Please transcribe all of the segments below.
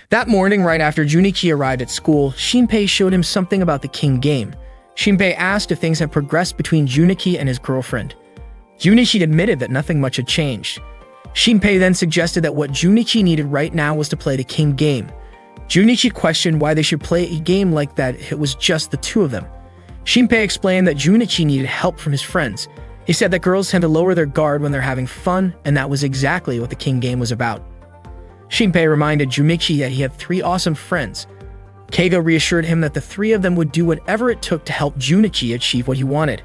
That morning, right after Junichi arrived at school, Shinpei showed him something about the king game. Shinpei asked if things had progressed between Junichi and his girlfriend. Junichi admitted that nothing much had changed. Shinpei then suggested that what Junichi needed right now was to play the king game. Junichi questioned why they should play a game like that if it was just the two of them. Shinpei explained that Junichi needed help from his friends. He said that girls tend to lower their guard when they're having fun, and that was exactly what the king game was about. Shinpei reminded Junichi that he had 3 awesome friends. Keigo reassured him that the 3 of them would do whatever it took to help Junichi achieve what he wanted.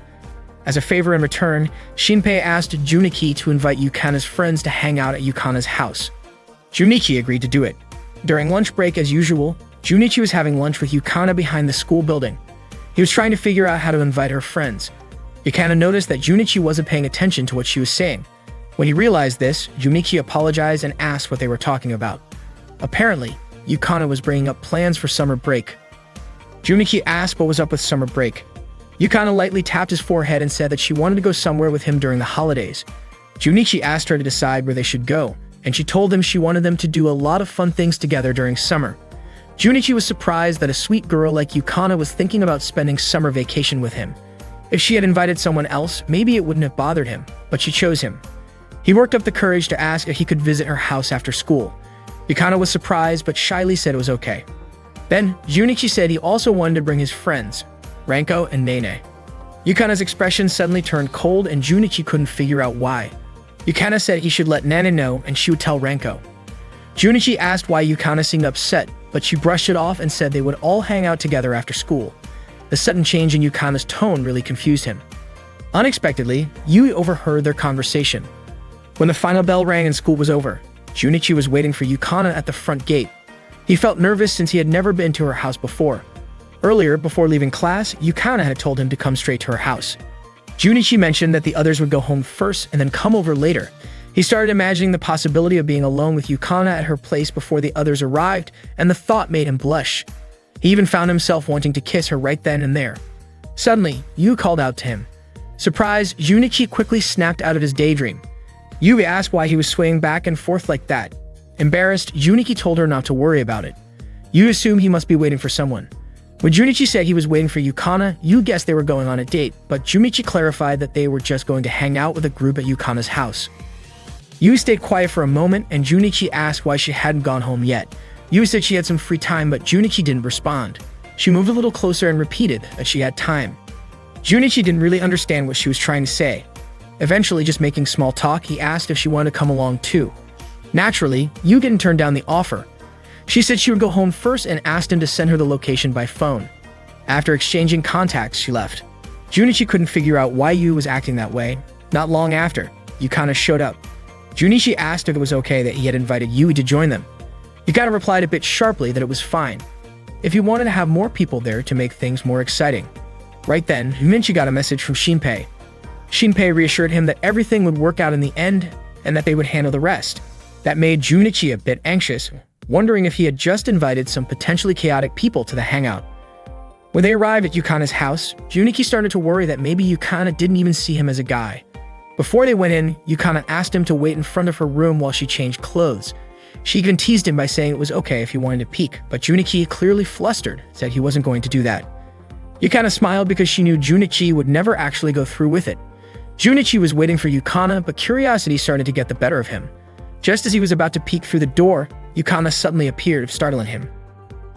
As a favor in return, Shinpei asked Junichi to invite Yukana's friends to hang out at Yukana's house. Junichi agreed to do it. During lunch break, as usual, Junichi was having lunch with Yukana behind the school building. He was trying to figure out how to invite her friends. Yukana noticed that Junichi wasn't paying attention to what she was saying. When he realized this, Junichi apologized and asked what they were talking about. Apparently, Yukana was bringing up plans for summer break. Junichi asked what was up with summer break. Yukana lightly tapped his forehead and said that she wanted to go somewhere with him during the holidays. Junichi asked her to decide where they should go, and she told him she wanted them to do a lot of fun things together during summer. Junichi was surprised that a sweet girl like Yukana was thinking about spending summer vacation with him. If she had invited someone else, maybe it wouldn't have bothered him, but she chose him. He worked up the courage to ask if he could visit her house after school. Yukana was surprised, but shyly said it was okay. Then, Junichi said he also wanted to bring his friends, Ranko and Nene. Yukana's expression suddenly turned cold, and Junichi couldn't figure out why. Yukana said he should let Nene know and she would tell Ranko. Junichi asked why Yukana seemed upset, but she brushed it off and said they would all hang out together after school. The sudden change in Yukana's tone really confused him. Unexpectedly, Yui overheard their conversation. When the final bell rang and school was over, Junichi was waiting for Yukana at the front gate. He felt nervous since he had never been to her house before. Earlier, before leaving class, Yukana had told him to come straight to her house. Junichi mentioned that the others would go home first and then come over later. He started imagining the possibility of being alone with Yukana at her place before the others arrived, and the thought made him blush. He even found himself wanting to kiss her right then and there. Suddenly, Yu called out to him. Surprised, Junichi quickly snapped out of his daydream. Yui asked why he was swaying back and forth like that. Embarrassed, Junichi told her not to worry about it. Yu assumed he must be waiting for someone. When Junichi said he was waiting for Yukana, Yu guessed they were going on a date, but Junichi clarified that they were just going to hang out with a group at Yukana's house. Yu stayed quiet for a moment, and Junichi asked why she hadn't gone home yet. Yu said she had some free time, but Junichi didn't respond. She moved a little closer and repeated that she had time. Junichi didn't really understand what she was trying to say. Eventually, just making small talk, he asked if she wanted to come along too. Naturally, Yu didn't turn down the offer. She said she would go home first and asked him to send her the location by phone. After exchanging contacts, she left. Junichi couldn't figure out why Yu was acting that way. Not long after, Yukana showed up. Junichi asked if it was okay that he had invited Yui to join them. Yukana replied a bit sharply that it was fine, if he wanted to have more people there to make things more exciting. Right then, Junichi got a message from Shinpei. Shinpei reassured him that everything would work out in the end and that they would handle the rest. That made Junichi a bit anxious, wondering if he had just invited some potentially chaotic people to the hangout. When they arrived at Yukana's house, Junichi started to worry that maybe Yukana didn't even see him as a guy. Before they went in, Yukana asked him to wait in front of her room while she changed clothes. She even teased him by saying it was okay if he wanted to peek, but Junichi, clearly flustered, said he wasn't going to do that. Yukana smiled because she knew Junichi would never actually go through with it. Junichi was waiting for Yukana, but curiosity started to get the better of him. Just as he was about to peek through the door, Yukana suddenly appeared, startling him.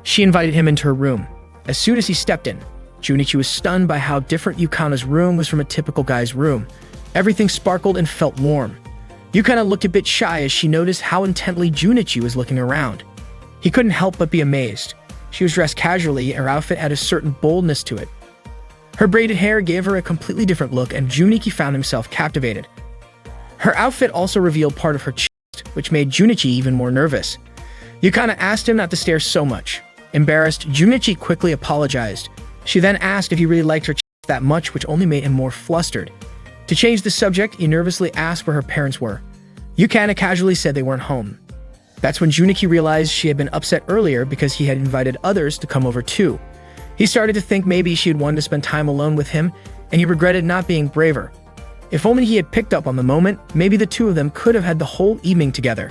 She invited him into her room. As soon as he stepped in, Junichi was stunned by how different Yukana's room was from a typical guy's room. Everything sparkled and felt warm. Yukana looked a bit shy as she noticed how intently Junichi was looking around. He couldn't help but be amazed. She was dressed casually, and her outfit had a certain boldness to it. Her braided hair gave her a completely different look, and Junichi found himself captivated. Her outfit also revealed part of her chest, which made Junichi even more nervous. Yukana asked him not to stare so much. Embarrassed, Junichi quickly apologized. She then asked if he really liked her chest that much, which only made him more flustered. To change the subject, he nervously asked where her parents were. Yukana casually said they weren't home. That's when Junichi realized she had been upset earlier because he had invited others to come over too. He started to think maybe she had wanted to spend time alone with him, and he regretted not being braver. If only he had picked up on the moment, maybe the two of them could have had the whole evening together.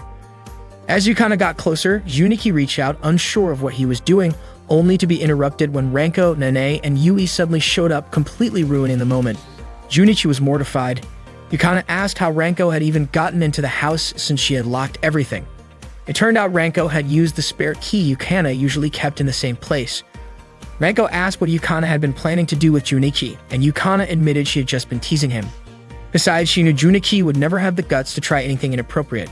As Yukana got closer, Junichi reached out, unsure of what he was doing, only to be interrupted when Renko, Nene, and Yui suddenly showed up, completely ruining the moment. Junichi was mortified. Yukana asked how Renko had even gotten into the house since she had locked everything. It turned out Renko had used the spare key Yukana usually kept in the same place. Renko asked what Yukana had been planning to do with Junichi, and Yukana admitted she had just been teasing him. Besides, she knew Junichi would never have the guts to try anything inappropriate.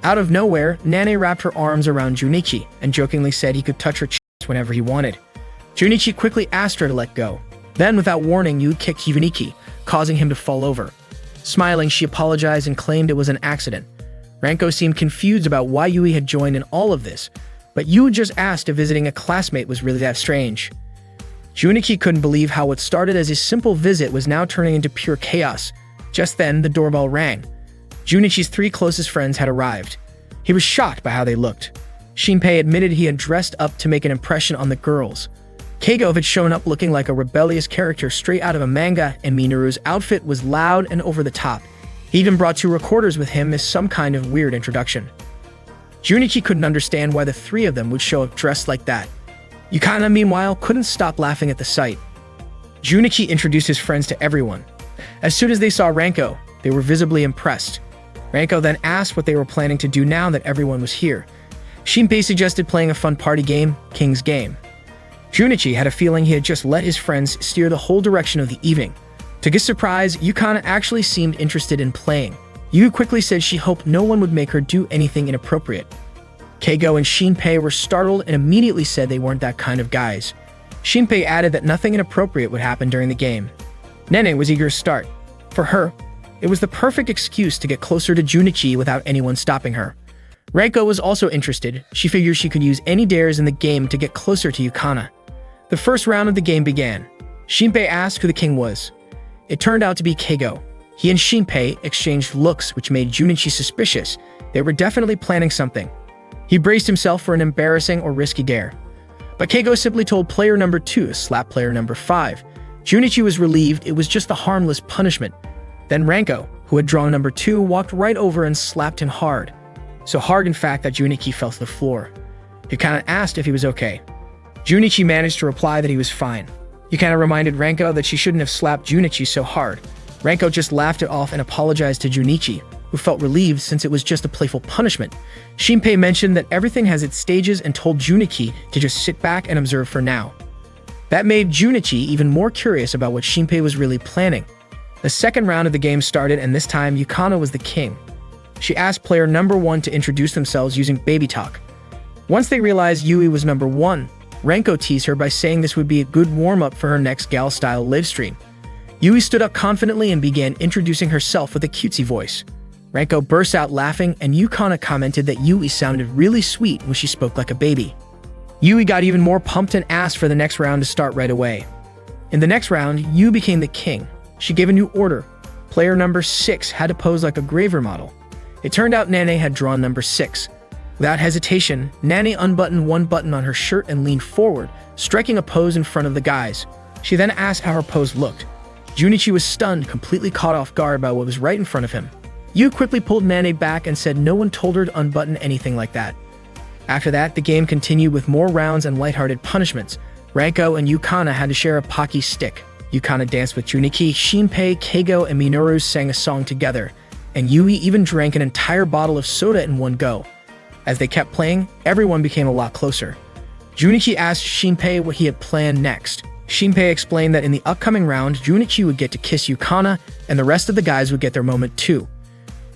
Out of nowhere, Nane wrapped her arms around Junichi and jokingly said he could touch her chest whenever he wanted. Junichi quickly asked her to let go. Then, without warning, Yui kicked Junichi, causing him to fall over. Smiling, she apologized and claimed it was an accident. Renko seemed confused about why Yui had joined in all of this, but Yui just asked if visiting a classmate was really that strange. Junichi couldn't believe how what started as a simple visit was now turning into pure chaos. Just then, the doorbell rang. Junichi's 3 closest friends had arrived. He was shocked by how they looked. Shinpei admitted he had dressed up to make an impression on the girls. Keigo had shown up looking like a rebellious character straight out of a manga, and Minoru's outfit was loud and over the top. He even brought 2 recorders with him as some kind of weird introduction. Junichi couldn't understand why the 3 of them would show up dressed like that. Yukana, meanwhile, couldn't stop laughing at the sight. Junichi introduced his friends to everyone. As soon as they saw Renko, they were visibly impressed. Renko then asked what they were planning to do now that everyone was here. Shinpei suggested playing a fun party game, King's Game. Junichi had a feeling he had just let his friends steer the whole direction of the evening. To his surprise, Yukana actually seemed interested in playing. Yu quickly said she hoped no one would make her do anything inappropriate. Keigo and Shinpei were startled and immediately said they weren't that kind of guys. Shinpei added that nothing inappropriate would happen during the game. Nene was eager to start. For her, it was the perfect excuse to get closer to Junichi without anyone stopping her. Renko was also interested. She figured she could use any dares in the game to get closer to Yukana. The first round of the game began. Shinpei asked who the king was. It turned out to be Keigo. He and Shinpei exchanged looks which made Junichi suspicious. They were definitely planning something. He braced himself for an embarrassing or risky dare. But Keigo simply told player number 2 to slap player number 5. Junichi was relieved it was just a harmless punishment. Then Renko, who had drawn number 2, walked right over and slapped him hard. So hard, in fact, that Junichi fell to the floor. Yukana asked if he was okay. Junichi managed to reply that he was fine. Yukana reminded Renko that she shouldn't have slapped Junichi so hard. Renko just laughed it off and apologized to Junichi, who felt relieved since it was just a playful punishment. Shinpei mentioned that everything has its stages and told Junichi to just sit back and observe for now. That made Junichi even more curious about what Shinpei was really planning. The second round of the game started, and this time Yukana was the king. She asked player number 1 to introduce themselves using baby talk. Once they realized Yui was number 1, Renko teased her by saying this would be a good warm-up for her next gal-style livestream. Yui stood up confidently and began introducing herself with a cutesy voice. Renko burst out laughing, and Yukana commented that Yui sounded really sweet when she spoke like a baby. Yui got even more pumped and asked for the next round to start right away. In the next round, Yui became the king. She gave a new order. Player number 6 had to pose like a graver model. It turned out Nane had drawn number 6. Without hesitation, Nane unbuttoned one button on her shirt and leaned forward, striking a pose in front of the guys. She then asked how her pose looked. Junichi was stunned, completely caught off guard by what was right in front of him. Yu quickly pulled Nane back and said no one told her to unbutton anything like that. After that, the game continued with more rounds and lighthearted punishments. Renko and Yukana had to share a Pocky stick. Yukana danced with Junichi, Shinpei, Keigo, and Minoru sang a song together, and Yui even drank an entire bottle of soda in one go. As they kept playing, everyone became a lot closer. Junichi asked Shinpei what he had planned next. Shinpei explained that in the upcoming round, Junichi would get to kiss Yukana, and the rest of the guys would get their moment too.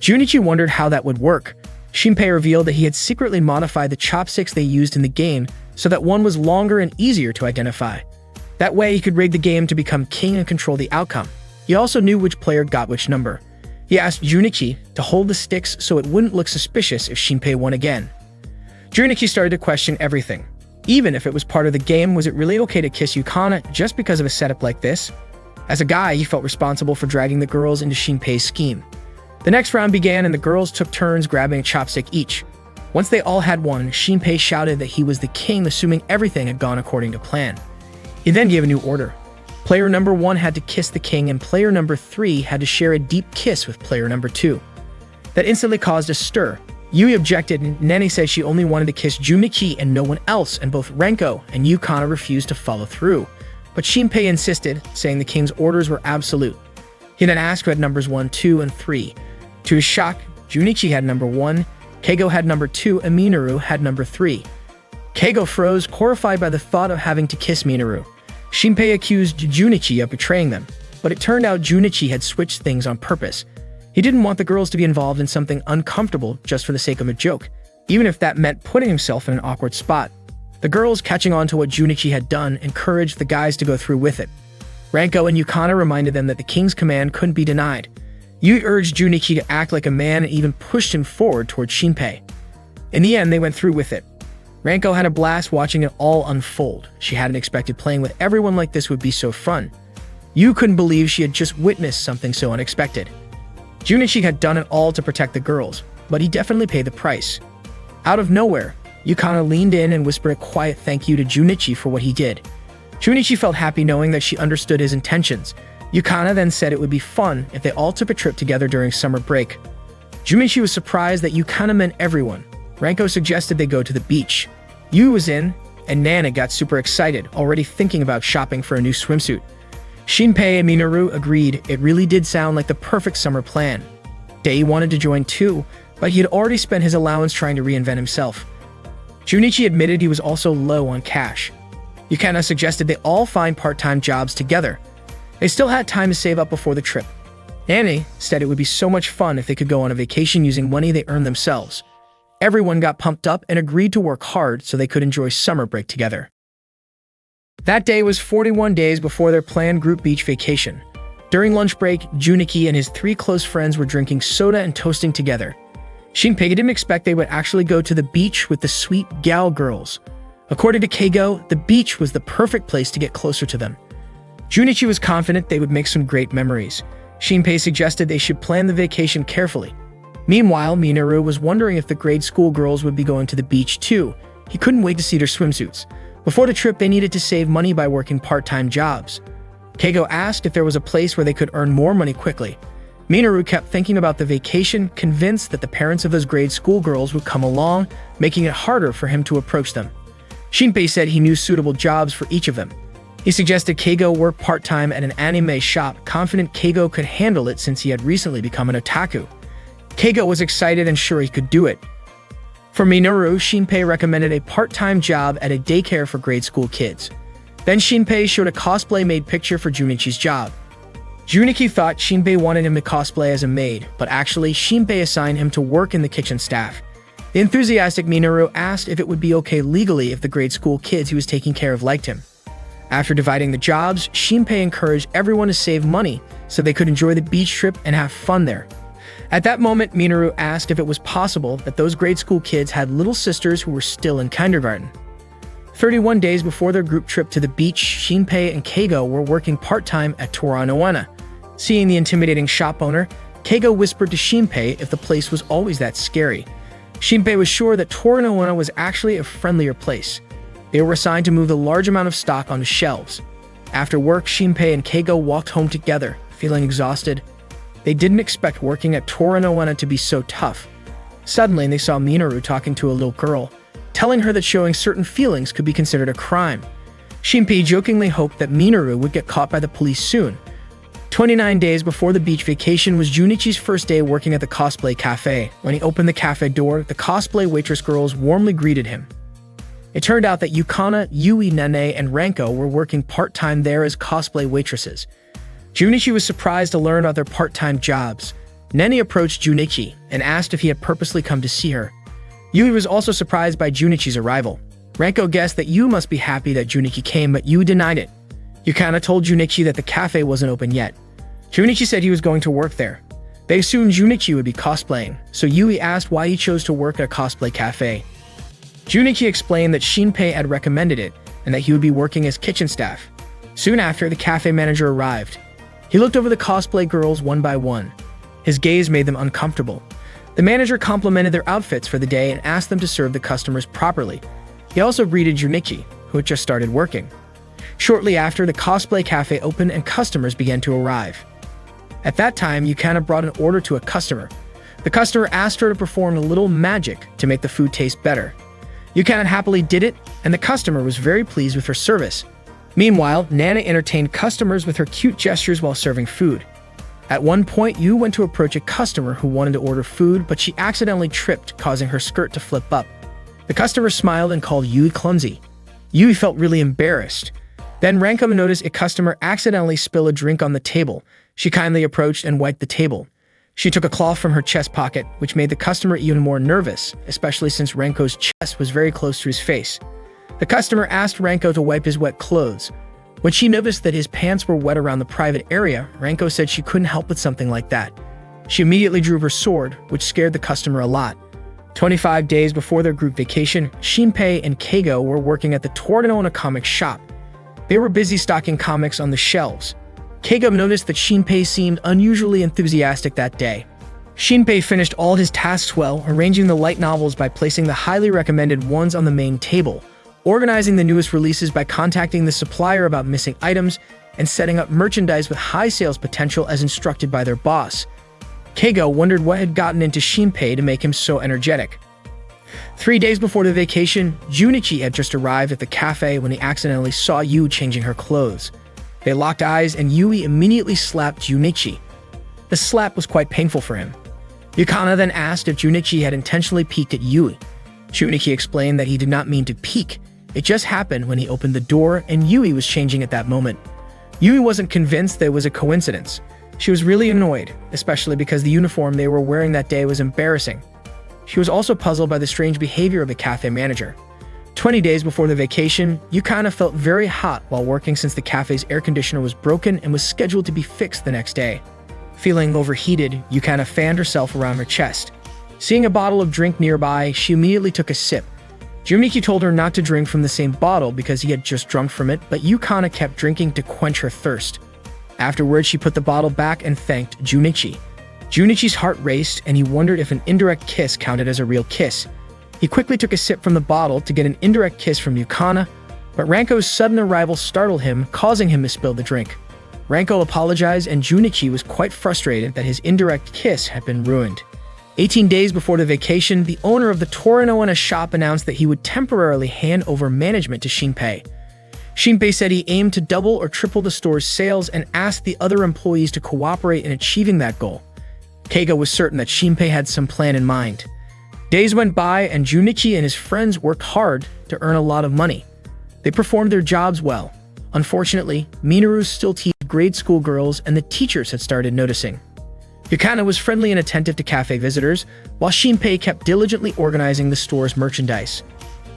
Junichi wondered how that would work. Shinpei revealed that he had secretly modified the chopsticks they used in the game so that one was longer and easier to identify. That way, he could rig the game to become king and control the outcome. He also knew which player got which number. He asked Junichi to hold the sticks so it wouldn't look suspicious if Shinpei won again. Junichi started to question everything. Even if it was part of the game, was it really okay to kiss Yukana just because of a setup like this? As a guy, he felt responsible for dragging the girls into Shinpei's scheme. The next round began and the girls took turns grabbing a chopstick each. Once they all had one, Shinpei shouted that he was the king, assuming everything had gone according to plan. He then gave a new order. Player number 1 had to kiss the king, and player number 3 had to share a deep kiss with player number 2. That instantly caused a stir. Yui objected, and Nene said she only wanted to kiss Junichi and no one else, and both Renko and Yukana refused to follow through. But Shinpei insisted, saying the king's orders were absolute. He then asked who had numbers 1, 2, and 3. To his shock, Junichi had number 1, Keigo had number 2, and Minoru had number 3. Keigo froze, horrified by the thought of having to kiss Minoru. Shinpei accused Junichi of betraying them, but it turned out Junichi had switched things on purpose. He didn't want the girls to be involved in something uncomfortable just for the sake of a joke, even if that meant putting himself in an awkward spot. The girls, catching on to what Junichi had done, encouraged the guys to go through with it. Renko and Yukana reminded them that the king's command couldn't be denied. Yui urged Junichi to act like a man and even pushed him forward towards Shinpei. In the end, they went through with it. Renko had a blast watching it all unfold. She hadn't expected playing with everyone like this would be so fun. Yui couldn't believe she had just witnessed something so unexpected. Junichi had done it all to protect the girls, but he definitely paid the price. Out of nowhere, Yukana leaned in and whispered a quiet thank you to Junichi for what he did. Junichi felt happy knowing that she understood his intentions. Yukana then said it would be fun if they all took a trip together during summer break. Junichi was surprised that Yukana meant everyone. Renko suggested they go to the beach. Yui was in, and Nana got super excited, already thinking about shopping for a new swimsuit. Shinpei and Minoru agreed it really did sound like the perfect summer plan. Dei wanted to join too, but he had already spent his allowance trying to reinvent himself. Junichi admitted he was also low on cash. Yukana suggested they all find part-time jobs together. They still had time to save up before the trip. Nani said it would be so much fun if they could go on a vacation using money they earned themselves. Everyone got pumped up and agreed to work hard so they could enjoy summer break together. That day was 41 days before their planned group beach vacation. During lunch break, Junichi and his 3 close friends were drinking soda and toasting together. Shinpei didn't expect they would actually go to the beach with the sweet gal girls. According to Keigo, the beach was the perfect place to get closer to them. Junichi was confident they would make some great memories. Shinpei suggested they should plan the vacation carefully. Meanwhile, Minoru was wondering if the grade school girls would be going to the beach too. He couldn't wait to see their swimsuits. Before the trip, they needed to save money by working part-time jobs. Keigo asked if there was a place where they could earn more money quickly. Minoru kept thinking about the vacation, convinced that the parents of those grade school girls would come along, making it harder for him to approach them. Shinpei said he knew suitable jobs for each of them. He suggested Keigo work part-time at an anime shop, confident Keigo could handle it since he had recently become an otaku. Keigo was excited and sure he could do it. For Minoru, Shinpei recommended a part-time job at a daycare for grade school kids. Then Shinpei showed a cosplay-made picture for Junichi's job. Junichi thought Shinpei wanted him to cosplay as a maid, but actually Shinpei assigned him to work in the kitchen staff. The enthusiastic Minoru asked if it would be okay legally if the grade school kids he was taking care of liked him. After dividing the jobs, Shinpei encouraged everyone to save money so they could enjoy the beach trip and have fun there. At that moment, Minoru asked if it was possible that those grade school kids had little sisters who were still in kindergarten. 31 days before their group trip to the beach, Shinpei and Keigo were working part-time at Tora no Onna. Seeing the intimidating shop owner, Keigo whispered to Shinpei if the place was always that scary. Shinpei was sure that Tora no Onna was actually a friendlier place. They were assigned to move a large amount of stock onto shelves. After work, Shinpei and Keigo walked home together, feeling exhausted. They didn't expect working at Tora no Onna to be so tough. Suddenly, they saw Minoru talking to a little girl, telling her that showing certain feelings could be considered a crime. Shinpei jokingly hoped that Minoru would get caught by the police soon. 29 days before the beach vacation was Junichi's first day working at the cosplay cafe. When he opened the cafe door, the cosplay waitress girls warmly greeted him. It turned out that Yukana, Yui, Nene, and Renko were working part-time there as cosplay waitresses. Junichi was surprised to learn about their part-time jobs. Nene approached Junichi and asked if he had purposely come to see her. Yui was also surprised by Junichi's arrival. Renko guessed that Yui must be happy that Junichi came, but Yui denied it. Yukana told Junichi that the cafe wasn't open yet. Junichi said he was going to work there. They assumed Junichi would be cosplaying, so Yui asked why he chose to work at a cosplay cafe. Junichi explained that Shinpei had recommended it and that he would be working as kitchen staff. Soon after, the cafe manager arrived. He looked over the cosplay girls one by one. His gaze made them uncomfortable. The manager complimented their outfits for the day and asked them to serve the customers properly. He also greeted Junichi, who had just started working. Shortly after, the cosplay cafe opened and customers began to arrive. At that time, Yukana brought an order to a customer. The customer asked her to perform a little magic to make the food taste better. Yukana happily did it, and the customer was very pleased with her service. Meanwhile, Nana entertained customers with her cute gestures while serving food. At one point, Yu went to approach a customer who wanted to order food, but she accidentally tripped, causing her skirt to flip up. The customer smiled and called Yui clumsy. Yui felt really embarrassed. Then Ranko noticed a customer accidentally spill a drink on the table. She kindly approached and wiped the table. She took a cloth from her chest pocket, which made the customer even more nervous, especially since Ranko's chest was very close to his face. The customer asked Ranko to wipe his wet clothes. When she noticed that his pants were wet around the private area, Ranko said she couldn't help with something like that. She immediately drew her sword, which scared the customer a lot. 25 days before their group vacation, Shinpei and Keigo were working at the Torino comic shop. They were busy stocking comics on the shelves. Keigo noticed that Shinpei seemed unusually enthusiastic that day. Shinpei finished all his tasks well, arranging the light novels by placing the highly recommended ones on the main table, organizing the newest releases by contacting the supplier about missing items, and setting up merchandise with high sales potential as instructed by their boss. Keigo wondered what had gotten into Shinpei to make him so energetic. 3 days before the vacation, Junichi had just arrived at the cafe when he accidentally saw Yu changing her clothes. They locked eyes and Yui immediately slapped Junichi. The slap was quite painful for him. Yukana then asked if Junichi had intentionally peeked at Yui. Junichi explained that he did not mean to peek. It just happened when he opened the door and Yui was changing at that moment. Yui wasn't convinced that it was a coincidence. She was really annoyed, especially because the uniform they were wearing that day was embarrassing. She was also puzzled by the strange behavior of the cafe manager. 20 days before the vacation, Yukana felt very hot while working since the cafe's air conditioner was broken and was scheduled to be fixed the next day. Feeling overheated, Yukana fanned herself around her chest. Seeing a bottle of drink nearby, she immediately took a sip. Junichi told her not to drink from the same bottle because he had just drunk from it, but Yukana kept drinking to quench her thirst. Afterwards, she put the bottle back and thanked Junichi. Junichi's heart raced, and he wondered if an indirect kiss counted as a real kiss. He quickly took a sip from the bottle to get an indirect kiss from Yukana, but Ranko's sudden arrival startled him, causing him to spill the drink. Ranko apologized, and Junichi was quite frustrated that his indirect kiss had been ruined. 18 days before the vacation, the owner of the Torino shop announced that he would temporarily hand over management to Shinpei. Shinpei said he aimed to double or triple the store's sales and asked the other employees to cooperate in achieving that goal. Keigo was certain that Shinpei had some plan in mind. Days went by and Junichi and his friends worked hard to earn a lot of money. They performed their jobs well. Unfortunately, Minoru still teased grade school girls and the teachers had started noticing. Yukana was friendly and attentive to cafe visitors, while Shinpei kept diligently organizing the store's merchandise.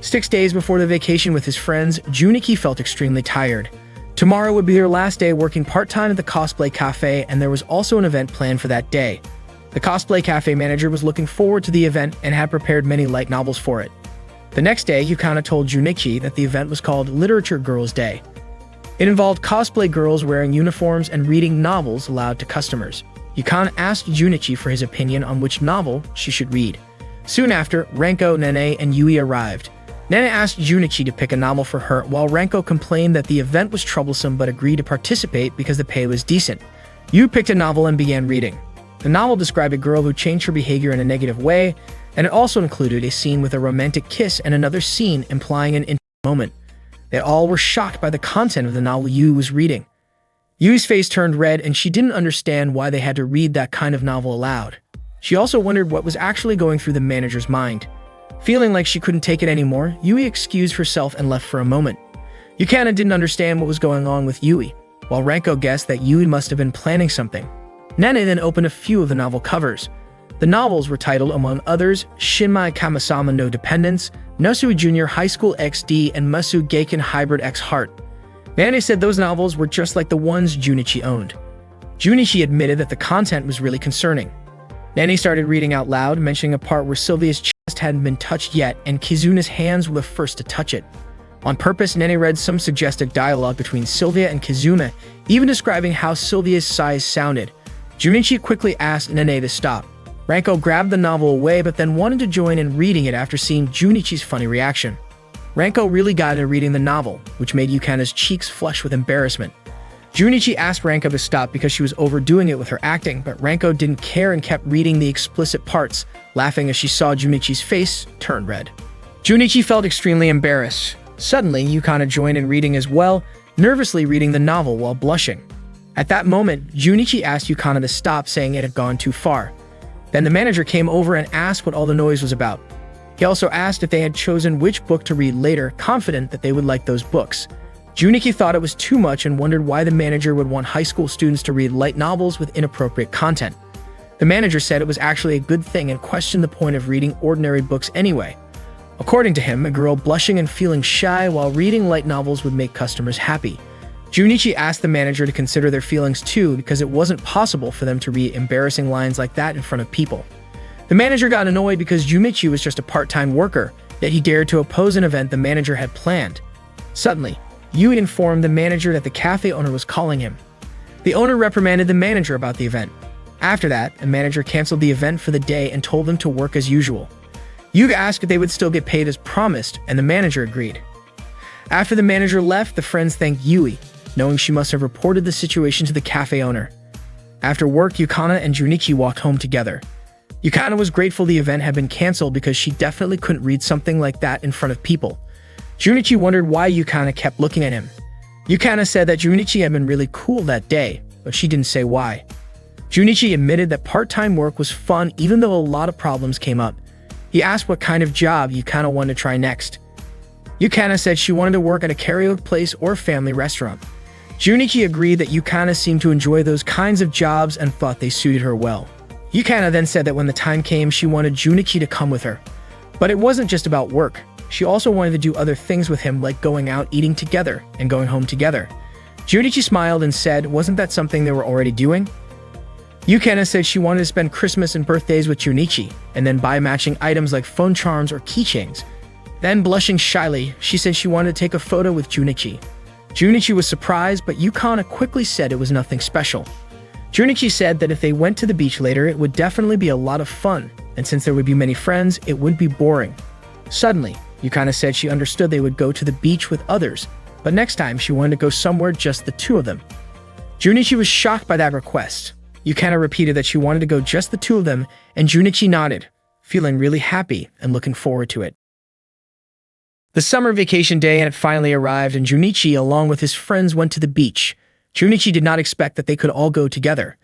6 days before the vacation with his friends, Junichi felt extremely tired. Tomorrow would be their last day working part-time at the cosplay cafe, and there was also an event planned for that day. The cosplay cafe manager was looking forward to the event and had prepared many light novels for it. The next day, Yukana told Junichi that the event was called Literature Girls Day. It involved cosplay girls wearing uniforms and reading novels aloud to customers. Yukana asked Junichi for his opinion on which novel she should read. Soon after, Ranko, Nene, and Yui arrived. Nene asked Junichi to pick a novel for her, while Ranko complained that the event was troublesome but agreed to participate because the pay was decent. Yui picked a novel and began reading. The novel described a girl who changed her behavior in a negative way, and it also included a scene with a romantic kiss and another scene implying an intimate moment. They all were shocked by the content of the novel Yui was reading. Yui's face turned red and she didn't understand why they had to read that kind of novel aloud. She also wondered what was actually going through the manager's mind. Feeling like she couldn't take it anymore, Yui excused herself and left for a moment. Yukana didn't understand what was going on with Yui, while Ranko guessed that Yui must have been planning something. Nene then opened a few of the novel covers. The novels were titled, among others, Shinmai Kamasama no Dependence, Nosu Junior High School XD, and Musu Geiken Hybrid X Heart. Nene said those novels were just like the ones Junichi owned. Junichi admitted that the content was really concerning. Nene started reading out loud, mentioning a part where Sylvia's chest hadn't been touched yet and Kizuna's hands were the first to touch it. On purpose, Nene read some suggestive dialogue between Sylvia and Kizuna, even describing how Sylvia's sighs sounded. Junichi quickly asked Nene to stop. Ranko grabbed the novel away but then wanted to join in reading it after seeing Junichi's funny reaction. Ranko really got into reading the novel, which made Yukana's cheeks flush with embarrassment. Junichi asked Ranko to stop because she was overdoing it with her acting, but Ranko didn't care and kept reading the explicit parts, laughing as she saw Junichi's face turn red. Junichi felt extremely embarrassed. Suddenly, Yukana joined in reading as well, nervously reading the novel while blushing. At that moment, Junichi asked Yukana to stop, saying it had gone too far. Then the manager came over and asked what all the noise was about. He also asked if they had chosen which book to read later, confident that they would like those books. Junichi thought it was too much and wondered why the manager would want high school students to read light novels with inappropriate content. The manager said it was actually a good thing and questioned the point of reading ordinary books anyway. According to him, a girl blushing and feeling shy while reading light novels would make customers happy. Junichi asked the manager to consider their feelings too because it wasn't possible for them to read embarrassing lines like that in front of people. The manager got annoyed because Junichi was just a part-time worker, yet he dared to oppose an event the manager had planned. Suddenly, Yui informed the manager that the cafe owner was calling him. The owner reprimanded the manager about the event. After that, the manager canceled the event for the day and told them to work as usual. Yui asked if they would still get paid as promised, and the manager agreed. After the manager left, the friends thanked Yui, knowing she must have reported the situation to the cafe owner. After work, Yukana and Junichi walked home together. Yukana was grateful the event had been canceled because she definitely couldn't read something like that in front of people. Junichi wondered why Yukana kept looking at him. Yukana said that Junichi had been really cool that day, but she didn't say why. Junichi admitted that part-time work was fun even though a lot of problems came up. He asked what kind of job Yukana wanted to try next. Yukana said she wanted to work at a karaoke place or family restaurant. Junichi agreed that Yukana seemed to enjoy those kinds of jobs and thought they suited her well. Yukana then said that when the time came, she wanted Junichi to come with her. But it wasn't just about work. She also wanted to do other things with him, like going out eating together and going home together. Junichi smiled and said, wasn't that something they were already doing? Yukana said she wanted to spend Christmas and birthdays with Junichi, and then buy matching items like phone charms or keychains. Then, blushing shyly, she said she wanted to take a photo with Junichi. Junichi was surprised, but Yukana quickly said it was nothing special. Junichi said that if they went to the beach later, it would definitely be a lot of fun, and since there would be many friends, it wouldn't be boring. Suddenly, Yukana said she understood they would go to the beach with others, but next time she wanted to go somewhere just the two of them. Junichi was shocked by that request. Yukana repeated that she wanted to go just the two of them, and Junichi nodded, feeling really happy and looking forward to it. The summer vacation day had finally arrived, and Junichi, along with his friends, went to the beach. Junichi did not expect that they could all go together.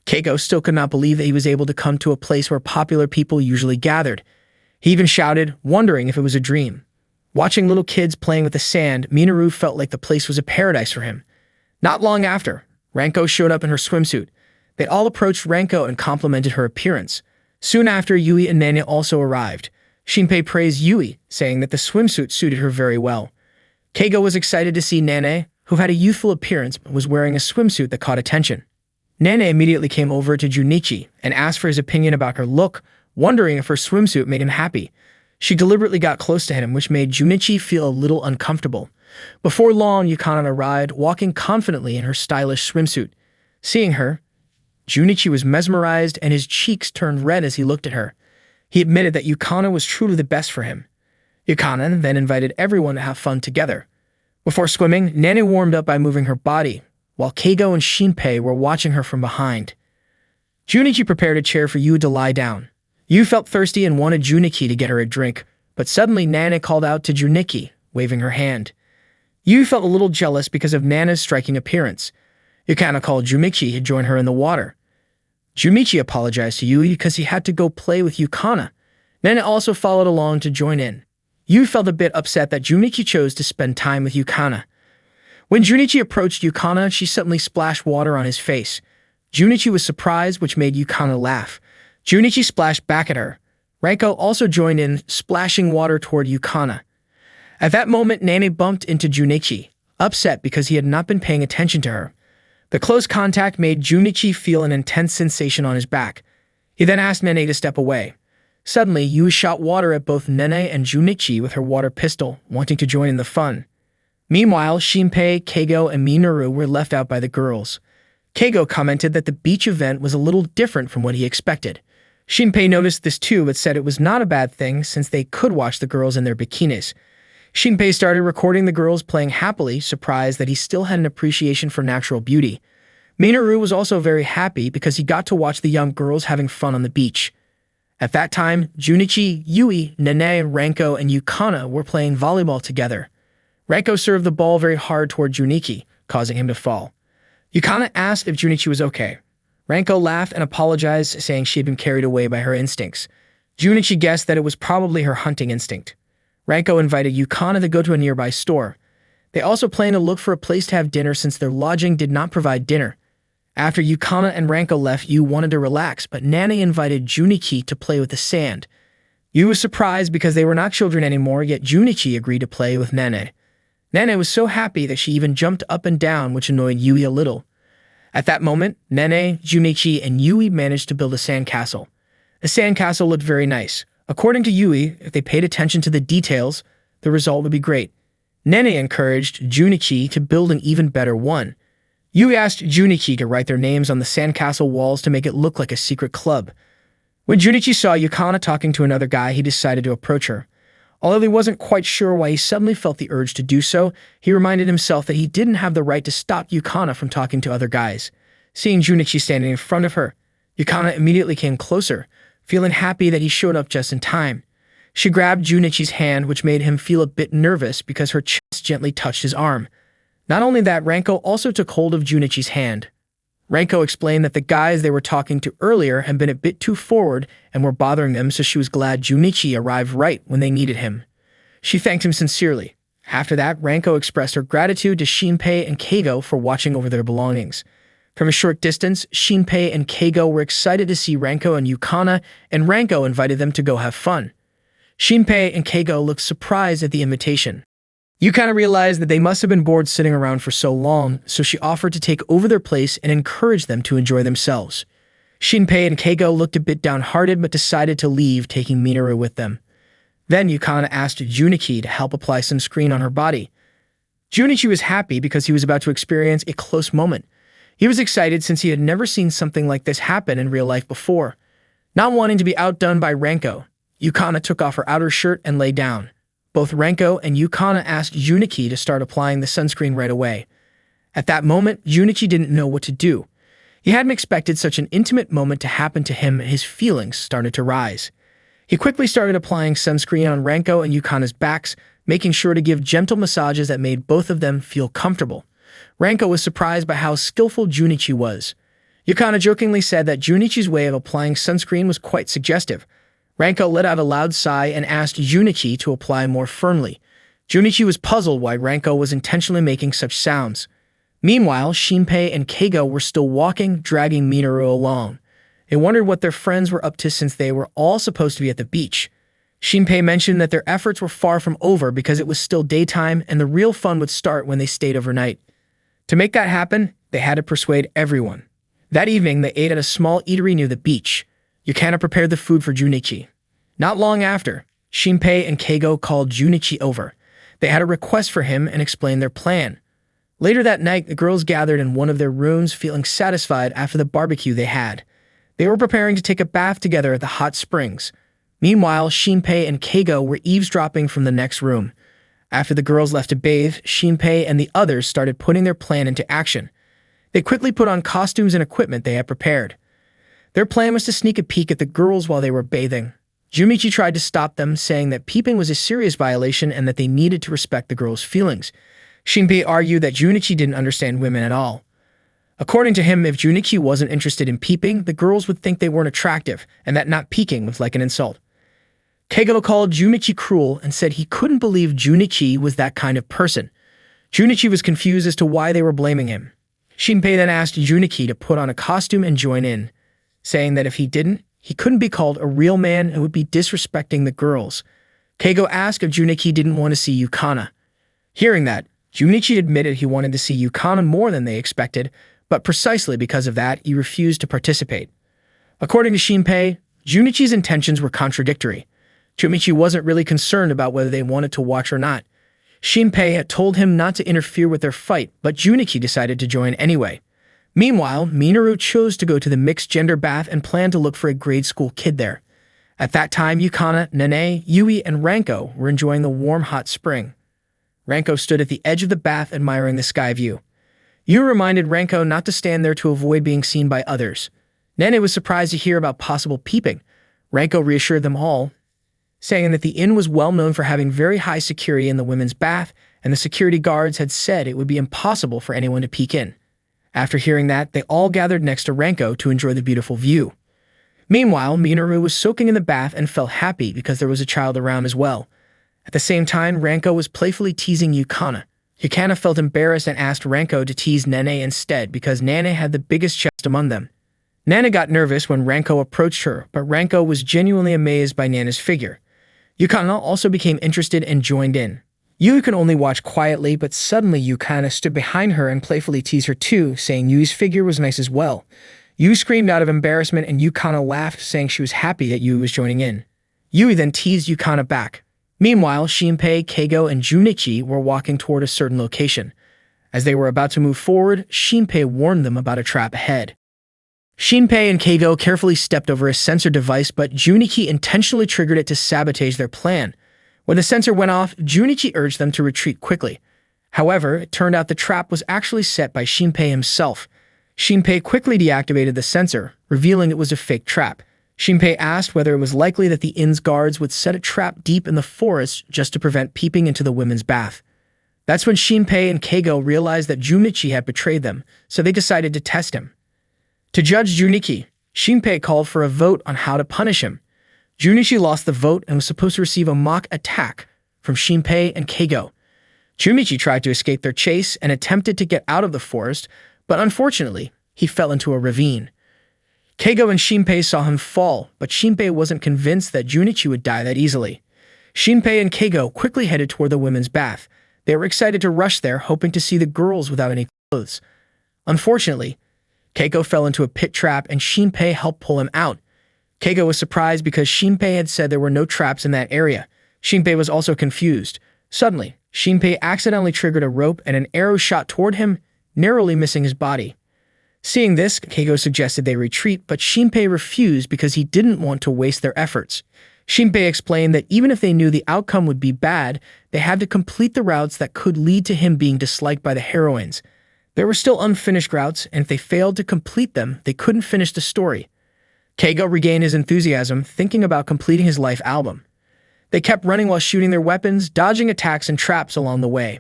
Keiko still could not believe that he was able to come to a place where popular people usually gathered. He even shouted, wondering if it was a dream. Watching little kids playing with the sand, Minoru felt like the place was a paradise for him. Not long after, Ranko showed up in her swimsuit. They all approached Ranko and complimented her appearance. Soon after, Yui and Nene also arrived. Shinpei praised Yui, saying that the swimsuit suited her very well. Keigo was excited to see Nene, who had a youthful appearance but was wearing a swimsuit that caught attention. Nene immediately came over to Junichi and asked for his opinion about her look, wondering if her swimsuit made him happy. She deliberately got close to him, which made Junichi feel a little uncomfortable. Before long, Yukana arrived, walking confidently in her stylish swimsuit. Seeing her, Junichi was mesmerized and his cheeks turned red as he looked at her. He admitted that Yukana was truly the best for him. Yukana then invited everyone to have fun together. Before swimming, Nene warmed up by moving her body, while Keigo and Shinpei were watching her from behind. Junichi prepared a chair for Yu to lie down. Yu felt thirsty and wanted Junichi to get her a drink, but suddenly Nene called out to Junichi, waving her hand. Yu felt a little jealous because of Nana's striking appearance. Yukana called Junichi to join her in the water. Junichi apologized to Yui because he had to go play with Yukana. Nene also followed along to join in. Yui felt a bit upset that Junichi chose to spend time with Yukana. When Junichi approached Yukana, she suddenly splashed water on his face. Junichi was surprised, which made Yukana laugh. Junichi splashed back at her. Ranko also joined in, splashing water toward Yukana. At that moment, Nene bumped into Junichi, upset because he had not been paying attention to her. The close contact made Junichi feel an intense sensation on his back. He then asked Nene to step away. Suddenly, Yui shot water at both Nene and Junichi with her water pistol, wanting to join in the fun. Meanwhile, Shinpei, Keigo, and Minoru were left out by the girls. Keigo commented that the beach event was a little different from what he expected. Shinpei noticed this too, but said it was not a bad thing since they could watch the girls in their bikinis. Shinpei started recording the girls playing happily, surprised that he still had an appreciation for natural beauty. Minoru was also very happy because he got to watch the young girls having fun on the beach. At that time, Junichi, Yui, Nene, Ranko, and Yukana were playing volleyball together. Ranko served the ball very hard toward Junichi, causing him to fall. Yukana asked if Junichi was okay. Ranko laughed and apologized, saying she had been carried away by her instincts. Junichi guessed that it was probably her hunting instinct. Ranko invited Yukana to go to a nearby store. They also planned to look for a place to have dinner since their lodging did not provide dinner. After Yukana and Ranko left, Yu wanted to relax, but Nane invited Junichi to play with the sand. Yu was surprised because they were not children anymore, yet Junichi agreed to play with Nane. Nane was so happy that she even jumped up and down, which annoyed Yui a little. At that moment, Nane, Junichi, and Yui managed to build a sandcastle. The sandcastle looked very nice. According to Yui, if they paid attention to the details, the result would be great. Nene encouraged Junichi to build an even better one. Yui asked Junichi to write their names on the sandcastle walls to make it look like a secret club. When Junichi saw Yukana talking to another guy, he decided to approach her. Although he wasn't quite sure why he suddenly felt the urge to do so, he reminded himself that he didn't have the right to stop Yukana from talking to other guys. Seeing Junichi standing in front of her, Yukana immediately came closer, feeling happy that he showed up just in time. She grabbed Junichi's hand, which made him feel a bit nervous because her chest gently touched his arm. Not only that, Ranko also took hold of Junichi's hand. Ranko explained that the guys they were talking to earlier had been a bit too forward and were bothering them, so she was glad Junichi arrived right when they needed him. She thanked him sincerely. After that, Ranko expressed her gratitude to Shinpei and Keigo for watching over their belongings. From a short distance, Shinpei and Keigo were excited to see Ranko and Yukana, and Ranko invited them to go have fun. Shinpei and Keigo looked surprised at the invitation. Yukana realized that they must have been bored sitting around for so long, so she offered to take over their place and encourage them to enjoy themselves. Shinpei and Keigo looked a bit downhearted but decided to leave, taking Minoru with them. Then Yukana asked Junichi to help apply sunscreen on her body. Junichi was happy because he was about to experience a close moment. He was excited since he had never seen something like this happen in real life before. Not wanting to be outdone by Ranko, Yukana took off her outer shirt and lay down. Both Ranko and Yukana asked Junichi to start applying the sunscreen right away. At that moment, Junichi didn't know what to do. He hadn't expected such an intimate moment to happen to him, and his feelings started to rise. He quickly started applying sunscreen on Ranko and Yukana's backs, making sure to give gentle massages that made both of them feel comfortable. Ranko was surprised by how skillful Junichi was. Yukana jokingly said that Junichi's way of applying sunscreen was quite suggestive. Ranko let out a loud sigh and asked Junichi to apply more firmly. Junichi was puzzled why Ranko was intentionally making such sounds. Meanwhile, Shinpei and Keigo were still walking, dragging Minoru along. They wondered what their friends were up to since they were all supposed to be at the beach. Shinpei mentioned that their efforts were far from over because it was still daytime and the real fun would start when they stayed overnight. To make that happen, they had to persuade everyone. That evening, they ate at a small eatery near the beach. Yukana prepared the food for Junichi. Not long after, Shinpei and Keigo called Junichi over. They had a request for him and explained their plan. Later that night, the girls gathered in one of their rooms, feeling satisfied after the barbecue they had. They were preparing to take a bath together at the hot springs. Meanwhile, Shinpei and Keigo were eavesdropping from the next room. After the girls left to bathe, Shinpei and the others started putting their plan into action. They quickly put on costumes and equipment they had prepared. Their plan was to sneak a peek at the girls while they were bathing. Junichi tried to stop them, saying that peeping was a serious violation and that they needed to respect the girls' feelings. Shinpei argued that Junichi didn't understand women at all. According to him, if Junichi wasn't interested in peeping, the girls would think they weren't attractive, and that not peeking was like an insult. Keigo called Junichi cruel and said he couldn't believe Junichi was that kind of person. Junichi was confused as to why they were blaming him. Shinpei then asked Junichi to put on a costume and join in, saying that if he didn't, he couldn't be called a real man and would be disrespecting the girls. Keigo asked if Junichi didn't want to see Yukana. Hearing that, Junichi admitted he wanted to see Yukana more than they expected, but precisely because of that, he refused to participate. According to Shinpei, Junichi's intentions were contradictory. Junichi wasn't really concerned about whether they wanted to watch or not. Shinpei had told him not to interfere with their fight, but Junichi decided to join anyway. Meanwhile, Minoru chose to go to the mixed-gender bath and planned to look for a grade school kid there. At that time, Yukana, Nene, Yui, and Ranko were enjoying the warm, hot spring. Ranko stood at the edge of the bath admiring the sky view. Yu reminded Ranko not to stand there to avoid being seen by others. Nene was surprised to hear about possible peeping. Ranko reassured them all, saying that the inn was well known for having very high security in the women's bath, and the security guards had said it would be impossible for anyone to peek in. After hearing that, they all gathered next to Ranko to enjoy the beautiful view. Meanwhile, Minoru was soaking in the bath and felt happy because there was a child around as well. At the same time, Ranko was playfully teasing Yukana. Yukana felt embarrassed and asked Ranko to tease Nene instead because Nene had the biggest chest among them. Nana got nervous when Ranko approached her, but Ranko was genuinely amazed by Nana's figure. Yukana also became interested and joined in. Yui could only watch quietly, but suddenly Yukana stood behind her and playfully teased her too, saying Yui's figure was nice as well. Yui screamed out of embarrassment and Yukana laughed, saying she was happy that Yui was joining in. Yui then teased Yukana back. Meanwhile, Shinpei, Keigo, and Junichi were walking toward a certain location. As they were about to move forward, Shinpei warned them about a trap ahead. Shinpei and Keigo carefully stepped over a sensor device, but Junichi intentionally triggered it to sabotage their plan. When the sensor went off, Junichi urged them to retreat quickly. However, it turned out the trap was actually set by Shinpei himself. Shinpei quickly deactivated the sensor, revealing it was a fake trap. Shinpei asked whether it was likely that the inn's guards would set a trap deep in the forest just to prevent peeping into the women's bath. That's when Shinpei and Keigo realized that Junichi had betrayed them, so they decided to test him. To judge Junichi, Shinpei called for a vote on how to punish him. Junichi lost the vote and was supposed to receive a mock attack from Shinpei and Keigo. Junichi tried to escape their chase and attempted to get out of the forest, but unfortunately, he fell into a ravine. Keigo and Shinpei saw him fall, but Shinpei wasn't convinced that Junichi would die that easily. Shinpei and Keigo quickly headed toward the women's bath. They were excited to rush there, hoping to see the girls without any clothes. Unfortunately, Keigo fell into a pit trap and Shinpei helped pull him out. Keigo was surprised because Shinpei had said there were no traps in that area. Shinpei was also confused. Suddenly, Shinpei accidentally triggered a rope and an arrow shot toward him, narrowly missing his body. Seeing this, Keigo suggested they retreat, but Shinpei refused because he didn't want to waste their efforts. Shinpei explained that even if they knew the outcome would be bad, they had to complete the routes that could lead to him being disliked by the heroines. There were still unfinished routes, and if they failed to complete them, they couldn't finish the story. Keigo regained his enthusiasm, thinking about completing his life album. They kept running while shooting their weapons, dodging attacks and traps along the way.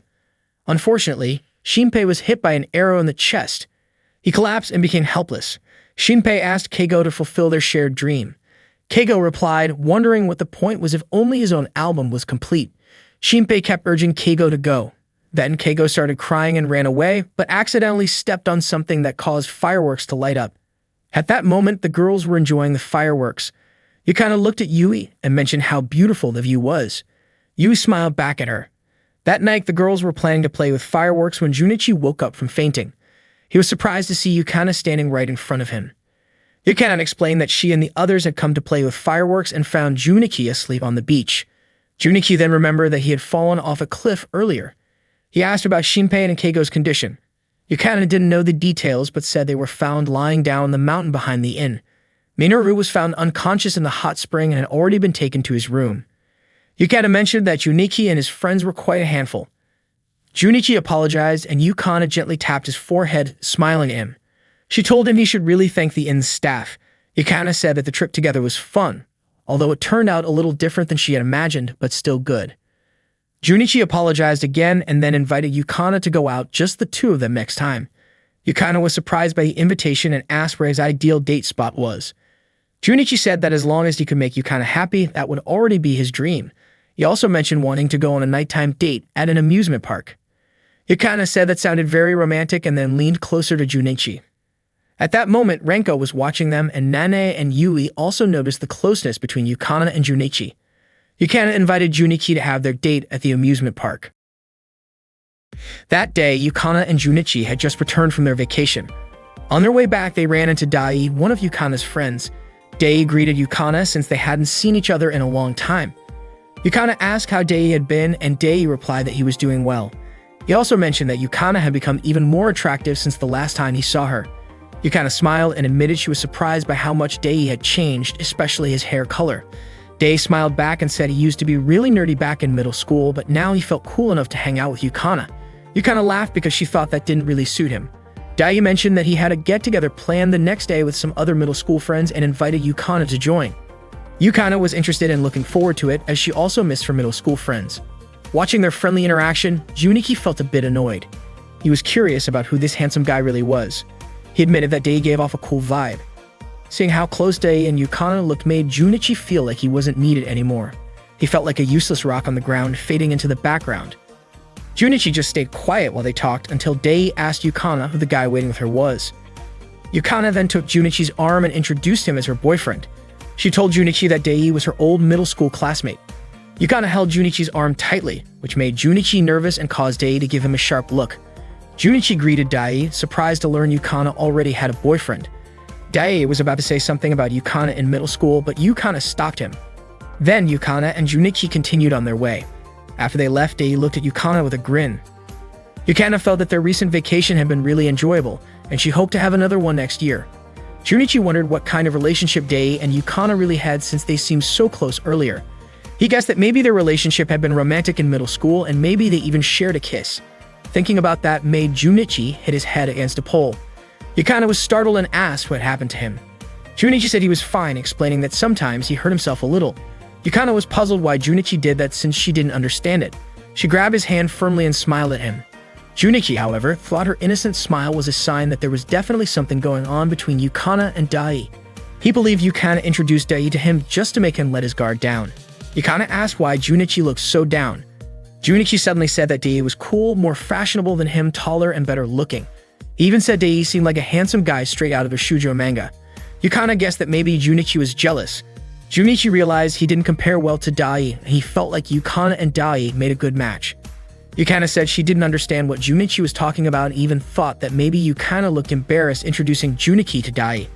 Unfortunately, Shinpei was hit by an arrow in the chest. He collapsed and became helpless. Shinpei asked Keigo to fulfill their shared dream. Keigo replied, wondering what the point was if only his own album was complete. Shinpei kept urging Keigo to go. Then Keigo started crying and ran away, but accidentally stepped on something that caused fireworks to light up. At that moment, the girls were enjoying the fireworks. Yukana looked at Yui and mentioned how beautiful the view was. Yui smiled back at her. That night, the girls were planning to play with fireworks when Junichi woke up from fainting. He was surprised to see Yukana standing right in front of him. Yukana explained that she and the others had come to play with fireworks and found Junichi asleep on the beach. Junichi then remembered that he had fallen off a cliff earlier. He asked about Shinpei and Keigo's condition. Yukana didn't know the details but said they were found lying down on the mountain behind the inn. Minoru was found unconscious in the hot spring and had already been taken to his room. Yukana mentioned that Junichi and his friends were quite a handful. Junichi apologized and Yukana gently tapped his forehead, smiling at him. She told him he should really thank the inn's staff. Yukana said that the trip together was fun, although it turned out a little different than she had imagined, but still good. Junichi apologized again and then invited Yukana to go out, just the two of them next time. Yukana was surprised by the invitation and asked where his ideal date spot was. Junichi said that as long as he could make Yukana happy, that would already be his dream. He also mentioned wanting to go on a nighttime date at an amusement park. Yukana said that sounded very romantic and then leaned closer to Junichi. At that moment, Ranko was watching them and Nane and Yui also noticed the closeness between Yukana and Junichi. Yukana invited Junichi to have their date at the amusement park. That day, Yukana and Junichi had just returned from their vacation. On their way back, they ran into Dai, one of Yukana's friends. Dai greeted Yukana since they hadn't seen each other in a long time. Yukana asked how Dai had been, and Dai replied that he was doing well. He also mentioned that Yukana had become even more attractive since the last time he saw her. Yukana smiled and admitted she was surprised by how much Dai had changed, especially his hair color. Day smiled back and said he used to be really nerdy back in middle school, but now he felt cool enough to hang out with Yukana. Yukana laughed because she thought that didn't really suit him. Day mentioned that he had a get-together planned the next day with some other middle school friends and invited Yukana to join. Yukana was interested and looking forward to it, as she also missed her middle school friends. Watching their friendly interaction, Junichi felt a bit annoyed. He was curious about who this handsome guy really was. He admitted that Day gave off a cool vibe. Seeing how close Day and Yukana looked made Junichi feel like he wasn't needed anymore. He felt like a useless rock on the ground, fading into the background. Junichi just stayed quiet while they talked until Day asked Yukana who the guy waiting with her was. Yukana then took Junichi's arm and introduced him as her boyfriend. She told Junichi that Day was her old middle school classmate. Yukana held Junichi's arm tightly, which made Junichi nervous and caused Day to give him a sharp look. Junichi greeted Dai, surprised to learn Yukana already had a boyfriend. Dai was about to say something about Yukana in middle school, but Yukana stopped him. Then Yukana and Junichi continued on their way. After they left, Dai looked at Yukana with a grin. Yukana felt that their recent vacation had been really enjoyable, and she hoped to have another one next year. Junichi wondered what kind of relationship Dai and Yukana really had since they seemed so close earlier. He guessed that maybe their relationship had been romantic in middle school, and maybe they even shared a kiss. Thinking about that made Junichi hit his head against a pole. Yukana was startled and asked what happened to him. Junichi said he was fine, explaining that sometimes he hurt himself a little. Yukana was puzzled why Junichi did that since she didn't understand it. She grabbed his hand firmly and smiled at him. Junichi, however, thought her innocent smile was a sign that there was definitely something going on between Yukana and Dai. He believed Yukana introduced Dai to him just to make him let his guard down. Yukana asked why Junichi looked so down. Junichi suddenly said that Dai was cool, more fashionable than him, taller and better looking. He even said Dai seemed like a handsome guy straight out of a shoujo manga. Yukana guessed that maybe Junichi was jealous. Junichi realized he didn't compare well to Dai, and he felt like Yukana and Dai made a good match. Yukana said she didn't understand what Junichi was talking about and even thought that maybe Yukana looked embarrassed introducing Junichi to Dai.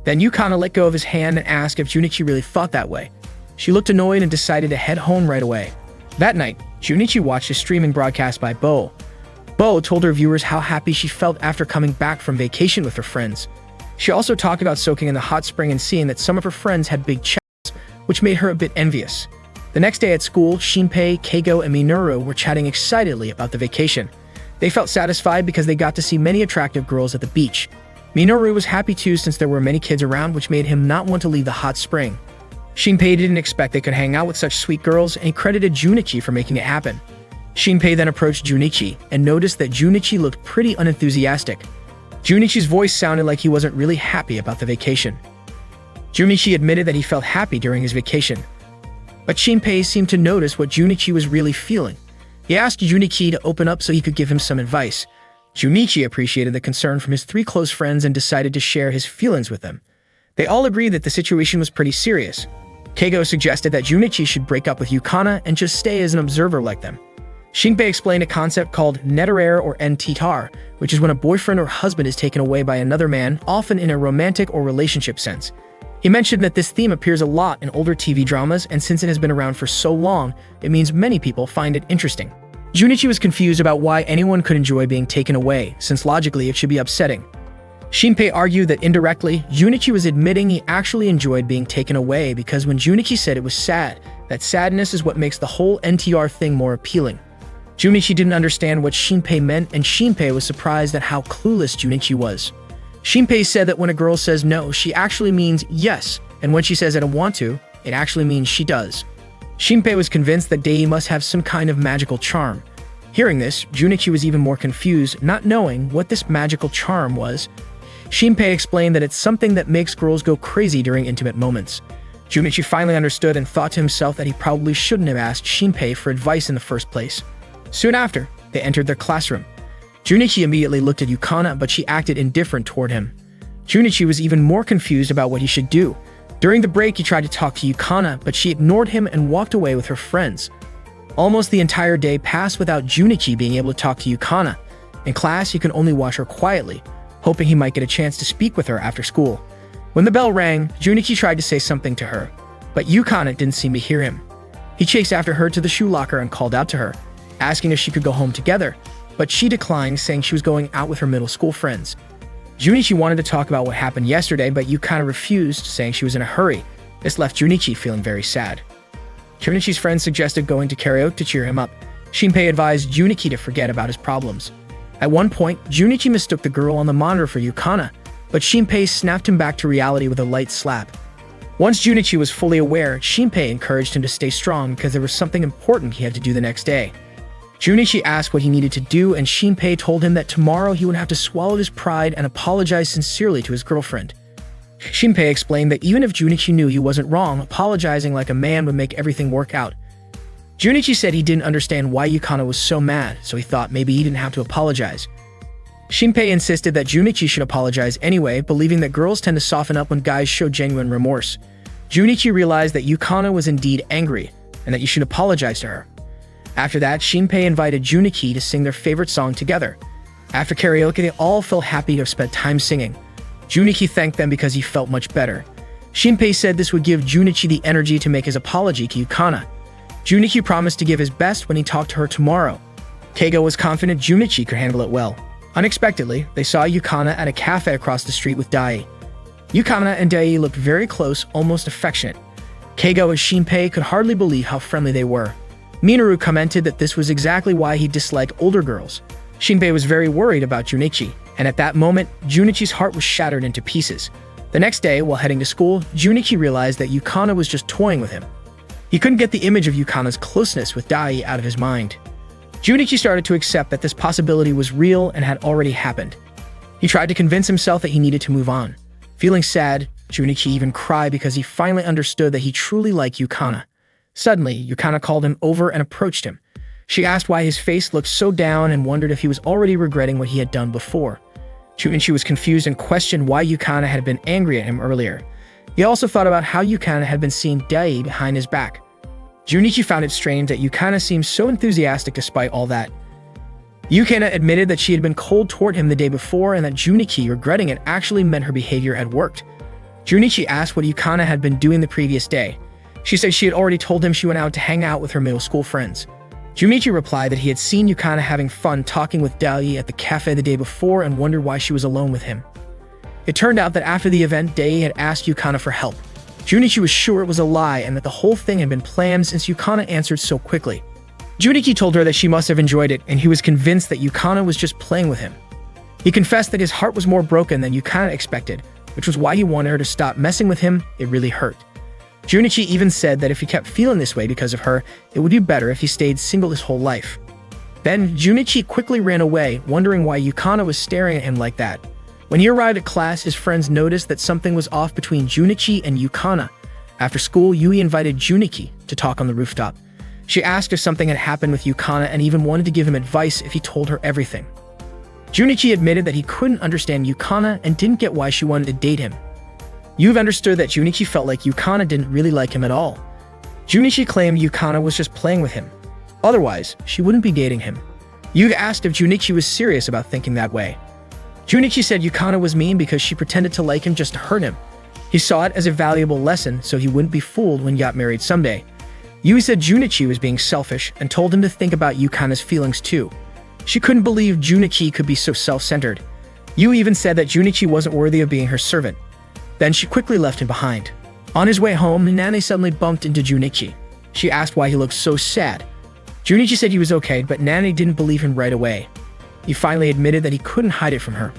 Then Yukana let go of his hand and asked if Junichi really thought that way. She looked annoyed and decided to head home right away. That night, Junichi watched a streaming broadcast by Bo. Bo told her viewers how happy she felt after coming back from vacation with her friends. She also talked about soaking in the hot spring and seeing that some of her friends had big chests, which made her a bit envious. The next day at school, Shinpei, Keigo, and Minoru were chatting excitedly about the vacation. They felt satisfied because they got to see many attractive girls at the beach. Minoru was happy too since there were many kids around, which made him not want to leave the hot spring. Shinpei didn't expect they could hang out with such sweet girls, and he credited Junichi for making it happen. Shinpei then approached Junichi and noticed that Junichi looked pretty unenthusiastic. Junichi's voice sounded like he wasn't really happy about the vacation. Junichi admitted that he felt happy during his vacation, but Shinpei seemed to notice what Junichi was really feeling. He asked Junichi to open up so he could give him some advice. Junichi appreciated the concern from his three close friends and decided to share his feelings with them. They all agreed that the situation was pretty serious. Keigo suggested that Junichi should break up with Yukana and just stay as an observer like them. Shinpei explained a concept called netarere or entitar, which is when a boyfriend or husband is taken away by another man, often in a romantic or relationship sense. He mentioned that this theme appears a lot in older TV dramas, and since it has been around for so long, it means many people find it interesting. Junichi was confused about why anyone could enjoy being taken away, since logically it should be upsetting. Shinpei argued that indirectly, Junichi was admitting he actually enjoyed being taken away because when Junichi said it was sad, that sadness is what makes the whole NTR thing more appealing. Junichi didn't understand what Shinpei meant, and Shinpei was surprised at how clueless Junichi was. Shinpei said that when a girl says no, she actually means yes, and when she says I don't want to, it actually means she does. Shinpei was convinced that Dei must have some kind of magical charm. Hearing this, Junichi was even more confused, not knowing what this magical charm was. Shinpei explained that it's something that makes girls go crazy during intimate moments. Junichi finally understood and thought to himself that he probably shouldn't have asked Shinpei for advice in the first place. Soon after, they entered their classroom. Junichi immediately looked at Yukana, but she acted indifferent toward him. Junichi was even more confused about what he should do. During the break, he tried to talk to Yukana, but she ignored him and walked away with her friends. Almost the entire day passed without Junichi being able to talk to Yukana. In class, he could only watch her quietly, hoping he might get a chance to speak with her after school. When the bell rang, Junichi tried to say something to her, but Yukana didn't seem to hear him. He chased after her to the shoe locker and called out to her, asking if she could go home together, but she declined, saying she was going out with her middle school friends. Junichi wanted to talk about what happened yesterday, but Yukana refused, saying she was in a hurry. This left Junichi feeling very sad. Junichi's friends suggested going to karaoke to cheer him up. Shinpei advised Junichi to forget about his problems. At one point, Junichi mistook the girl on the monitor for Yukana, but Shinpei snapped him back to reality with a light slap. Once Junichi was fully aware, Shinpei encouraged him to stay strong because there was something important he had to do the next day. Junichi asked what he needed to do, and Shinpei told him that tomorrow he would have to swallow his pride and apologize sincerely to his girlfriend. Shinpei explained that even if Junichi knew he wasn't wrong, apologizing like a man would make everything work out. Junichi said he didn't understand why Yukana was so mad, so he thought maybe he didn't have to apologize. Shinpei insisted that Junichi should apologize anyway, believing that girls tend to soften up when guys show genuine remorse. Junichi realized that Yukana was indeed angry, and that you should apologize to her. After that, Shinpei invited Junichi to sing their favorite song together. After karaoke, they all felt happy to have spent time singing. Junichi thanked them because he felt much better. Shinpei said this would give Junichi the energy to make his apology to Yukana. Junichi promised to give his best when he talked to her tomorrow. Keigo was confident Junichi could handle it well. Unexpectedly, they saw Yukana at a cafe across the street with Dai. Yukana and Dai looked very close, almost affectionate. Keigo and Shinpei could hardly believe how friendly they were. Minoru commented that this was exactly why he disliked older girls. Shinpei was very worried about Junichi, and at that moment, Junichi's heart was shattered into pieces. The next day, while heading to school, Junichi realized that Yukana was just toying with him. He couldn't get the image of Yukana's closeness with Dai out of his mind. Junichi started to accept that this possibility was real and had already happened. He tried to convince himself that he needed to move on. Feeling sad, Junichi even cried because he finally understood that he truly liked Yukana. Suddenly, Yukana called him over and approached him. She asked why his face looked so down and wondered if he was already regretting what he had done before. Junichi was confused and questioned why Yukana had been angry at him earlier. He also thought about how Yukana had been seeing Dai behind his back. Junichi found it strange that Yukana seemed so enthusiastic despite all that. Yukana admitted that she had been cold toward him the day before and that Junichi regretting it actually meant her behavior had worked. Junichi asked what Yukana had been doing the previous day. She said she had already told him she went out to hang out with her middle school friends. Junichi replied that he had seen Yukana having fun talking with Dai at the cafe the day before and wondered why she was alone with him. It turned out that after the event, Dai had asked Yukana for help. Junichi was sure it was a lie and that the whole thing had been planned since Yukana answered so quickly. Junichi told her that she must have enjoyed it, and he was convinced that Yukana was just playing with him. He confessed that his heart was more broken than Yukana expected, which was why he wanted her to stop messing with him. It really hurt. Junichi even said that if he kept feeling this way because of her, it would be better if he stayed single his whole life. Then, Junichi quickly ran away, wondering why Yukana was staring at him like that. When he arrived at class, his friends noticed that something was off between Junichi and Yukana. After school, Yui invited Junichi to talk on the rooftop. She asked if something had happened with Yukana and even wanted to give him advice if he told her everything. Junichi admitted that he couldn't understand Yukana and didn't get why she wanted to date him. Yui understood that Junichi felt like Yukana didn't really like him at all. Junichi claimed Yukana was just playing with him. Otherwise, she wouldn't be dating him. Yui asked if Junichi was serious about thinking that way. Junichi said Yukana was mean because she pretended to like him just to hurt him. He saw it as a valuable lesson so he wouldn't be fooled when he got married someday. Yui said Junichi was being selfish and told him to think about Yukana's feelings too. She couldn't believe Junichi could be so self-centered. Yui even said that Junichi wasn't worthy of being her servant. Then she quickly left him behind. On his way home, Nane suddenly bumped into Junichi. She asked why he looked so sad. Junichi said he was okay, but Nane didn't believe him right away. He finally admitted that he couldn't hide it from her.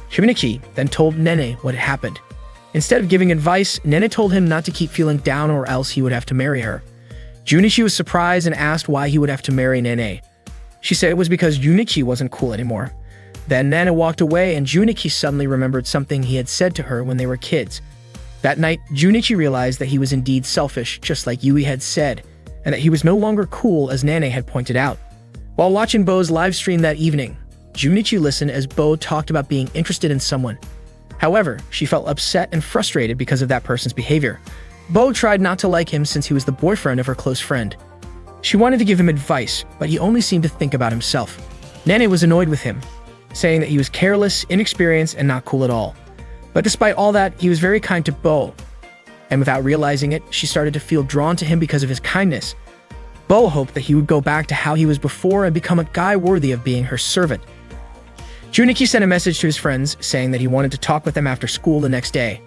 Junichi then told Nene what had happened. Instead of giving advice, Nene told him not to keep feeling down or else he would have to marry her. Junichi was surprised and asked why he would have to marry Nene. She said it was because Junichi wasn't cool anymore. Then Nana walked away and Junichi suddenly remembered something he had said to her when they were kids. That night, Junichi realized that he was indeed selfish, just like Yui had said, and that he was no longer cool as Nane had pointed out. While watching Bo's livestream that evening, Junichi listened as Bo talked about being interested in someone. However, she felt upset and frustrated because of that person's behavior. Bo tried not to like him since he was the boyfriend of her close friend. She wanted to give him advice, but he only seemed to think about himself. Nane was annoyed with him, saying that he was careless, inexperienced, and not cool at all. But despite all that, he was very kind to Bo. And without realizing it, she started to feel drawn to him because of his kindness. Bo hoped that he would go back to how he was before and become a guy worthy of being her servant. Junichi sent a message to his friends saying that he wanted to talk with them after school the next day.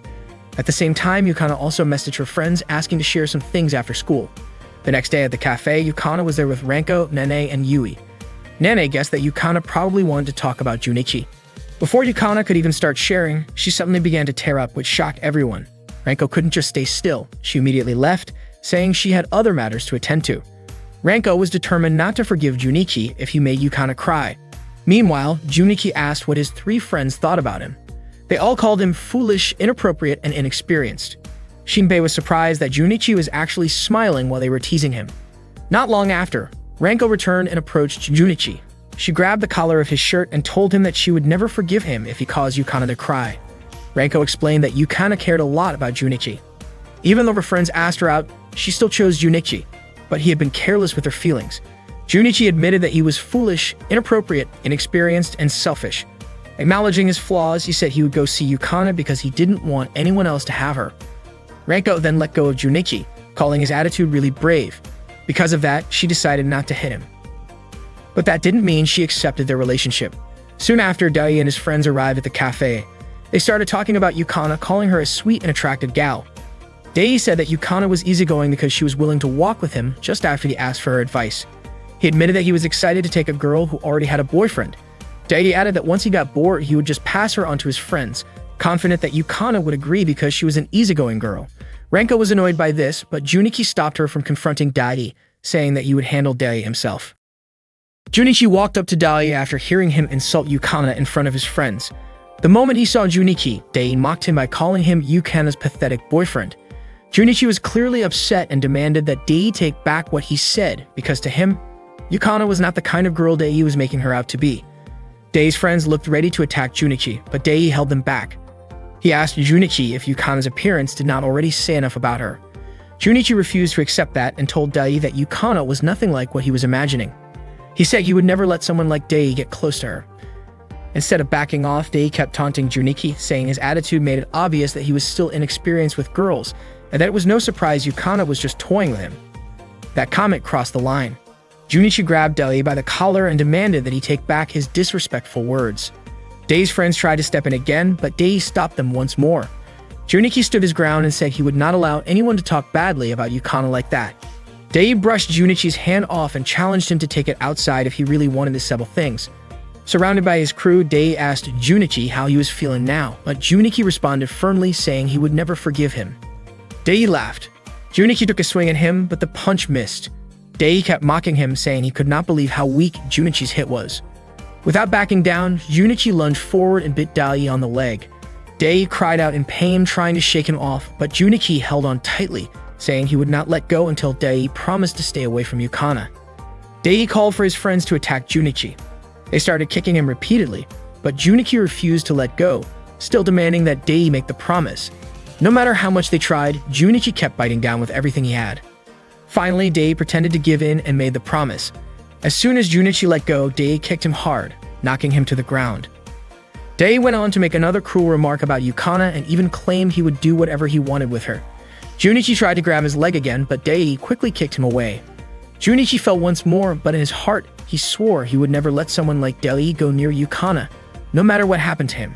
At the same time, Yukana also messaged her friends asking to share some things after school. The next day at the cafe, Yukana was there with Renko, Nene, and Yui. Nene guessed that Yukana probably wanted to talk about Junichi. Before Yukana could even start sharing, she suddenly began to tear up, which shocked everyone. Renko couldn't just stay still. She immediately left, saying she had other matters to attend to. Renko was determined not to forgive Junichi if he made Yukana cry. Meanwhile, Junichi asked what his 3 friends thought about him. They all called him foolish, inappropriate, and inexperienced. Shinpei was surprised that Junichi was actually smiling while they were teasing him. Not long after, Renko returned and approached Junichi. She grabbed the collar of his shirt and told him that she would never forgive him if he caused Yukana to cry. Renko explained that Yukana cared a lot about Junichi. Even though her friends asked her out, she still chose Junichi, but he had been careless with her feelings. Junichi admitted that he was foolish, inappropriate, inexperienced, and selfish. Acknowledging his flaws, he said he would go see Yukana because he didn't want anyone else to have her. Renko then let go of Junichi, calling his attitude really brave. Because of that, she decided not to hit him. But that didn't mean she accepted their relationship. Soon after, Dai and his friends arrived at the cafe. They started talking about Yukana, calling her a sweet and attractive gal. Dai said that Yukana was easygoing because she was willing to walk with him just after he asked for her advice. He admitted that he was excited to take a girl who already had a boyfriend. Dai added that once he got bored, he would just pass her on to his friends, confident that Yukana would agree because she was an easygoing girl. Renko was annoyed by this, but Junichi stopped her from confronting Dai, saying that he would handle Dai himself. Junichi walked up to Dai after hearing him insult Yukana in front of his friends. The moment he saw Junichi, Dai mocked him by calling him Yukana's pathetic boyfriend. Junichi was clearly upset and demanded that Dai take back what he said because to him, Yukana was not the kind of girl Dai was making her out to be. Dai's friends looked ready to attack Junichi, but Dai held them back. He asked Junichi if Yukana's appearance did not already say enough about her. Junichi refused to accept that and told Dai that Yukana was nothing like what he was imagining. He said he would never let someone like Dai get close to her. Instead of backing off, Dai kept taunting Junichi, saying his attitude made it obvious that he was still inexperienced with girls, and that it was no surprise Yukana was just toying with him. That comment crossed the line. Junichi grabbed Dai by the collar and demanded that he take back his disrespectful words. Dai's friends tried to step in again, but Dai stopped them once more. Junichi stood his ground and said he would not allow anyone to talk badly about Yukana like that. Dai brushed Junichi's hand off and challenged him to take it outside if he really wanted to settle things. Surrounded by his crew, Dai asked Junichi how he was feeling now, but Junichi responded firmly, saying he would never forgive him. Dai laughed. Junichi took a swing at him, but the punch missed. Dai kept mocking him, saying he could not believe how weak Junichi's hit was. Without backing down, Junichi lunged forward and bit Dai on the leg. Dai cried out in pain, trying to shake him off, but Junichi held on tightly, saying he would not let go until Dai promised to stay away from Yukana. Dai called for his friends to attack Junichi. They started kicking him repeatedly, but Junichi refused to let go, still demanding that Dai make the promise. No matter how much they tried, Junichi kept biting down with everything he had. Finally, Dai pretended to give in and made the promise. As soon as Junichi let go, Dai kicked him hard, knocking him to the ground. Dai went on to make another cruel remark about Yukana and even claimed he would do whatever he wanted with her. Junichi tried to grab his leg again, but Dai quickly kicked him away. Junichi fell once more, but in his heart, he swore he would never let someone like Dai go near Yukana, no matter what happened to him.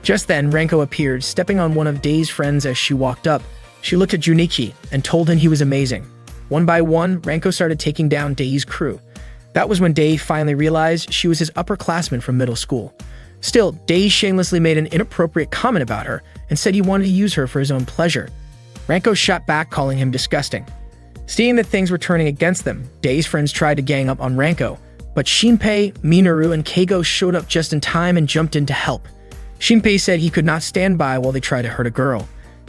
Just then, Renko appeared, stepping on one of Dai's friends as she walked up. She looked at Junichi and told him he was amazing. One by one, Renko started taking down Dai's crew. That was when Dai finally realized she was his upperclassman from middle school. Still, Dai shamelessly made an inappropriate comment about her and said he wanted to use her for his own pleasure. Renko shot back, calling him disgusting. Seeing that things were turning against them, Dai's friends tried to gang up on Renko, but Shinpei, Minoru, and Keigo showed up just in time and jumped in to help. Shinpei said he could not stand by while they tried to hurt a girl.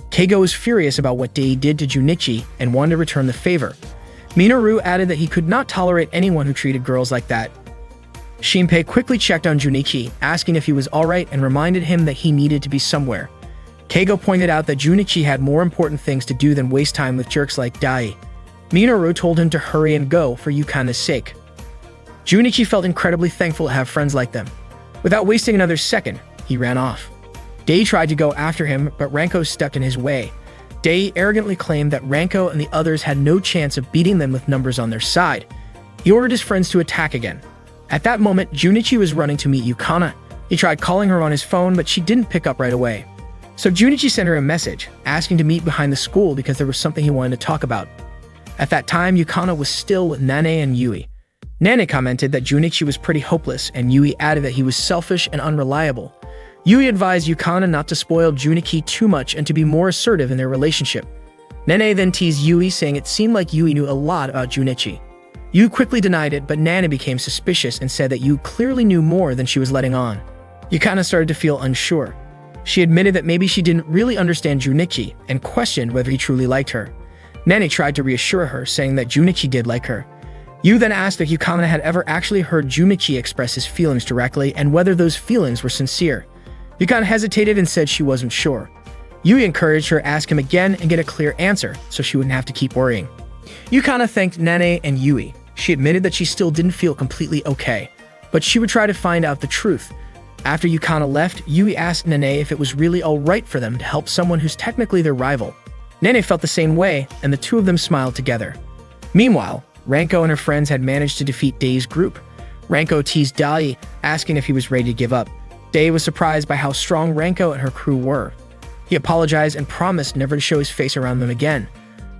Keigo was furious about what Dai did to Junichi and wanted to return the favor. Minoru added that he could not tolerate anyone who treated girls like that. Shinpei quickly checked on Junichi, asking if he was alright and reminded him that he needed to be somewhere. Keigo pointed out that Junichi had more important things to do than waste time with jerks like Dai. Minoru told him to hurry and go for Yukana's sake. Junichi felt incredibly thankful to have friends like them. Without wasting another second, he ran off. Dai tried to go after him, but Renko stepped in his way. Dai arrogantly claimed that Renko and the others had no chance of beating them with numbers on their side. He ordered his friends to attack again. At that moment, Junichi was running to meet Yukana. He tried calling her on his phone, but she didn't pick up right away. So Junichi sent her a message, asking to meet behind the school because there was something he wanted to talk about. At that time, Yukana was still with Nane and Yui. Nane commented that Junichi was pretty hopeless, and Yui added that he was selfish and unreliable. Yui advised Yukana not to spoil Junichi too much and to be more assertive in their relationship. Nane then teased Yui, saying it seemed like Yui knew a lot about Junichi. Yui quickly denied it, but Nane became suspicious and said that Yui clearly knew more than she was letting on. Yukana started to feel unsure. She admitted that maybe she didn't really understand Junichi and questioned whether he truly liked her. Nane tried to reassure her, saying that Junichi did like her. Yui then asked if Yukana had ever actually heard Junichi express his feelings directly and whether those feelings were sincere. Yukana hesitated and said she wasn't sure. Yui encouraged her to ask him again and get a clear answer so she wouldn't have to keep worrying. Yukana thanked Nane and Yui. She admitted that she still didn't feel completely okay, but she would try to find out the truth. After Yukana left, Yui asked Nane if it was really alright for them to help someone who's technically their rival. Nane felt the same way, and the two of them smiled together. Meanwhile, Ranko and her friends had managed to defeat Dai's group. Ranko teased Dai, asking if he was ready to give up. Dai was surprised by how strong Ranko and her crew were. He apologized and promised never to show his face around them again.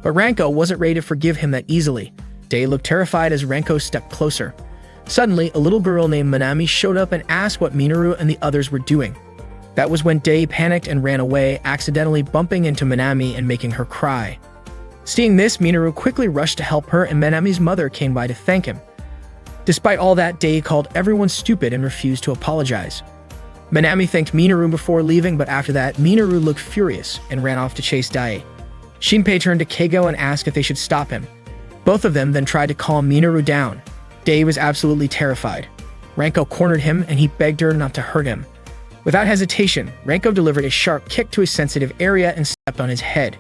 But Ranko wasn't ready to forgive him that easily. Dai looked terrified as Ranko stepped closer. Suddenly, a little girl named Minami showed up and asked what Minoru and the others were doing. That was when Dai panicked and ran away, accidentally bumping into Minami and making her cry. Seeing this, Minoru quickly rushed to help her, and Minami's mother came by to thank him. Despite all that, Dai called everyone stupid and refused to apologize. Minami thanked Minoru before leaving, but after that, Minoru looked furious and ran off to chase Dai. Shinpei turned to Keigo and asked if they should stop him. Both of them then tried to calm Minoru down. Dai was absolutely terrified. Ranko cornered him and he begged her not to hurt him. Without hesitation, Ranko delivered a sharp kick to his sensitive area and stepped on his head.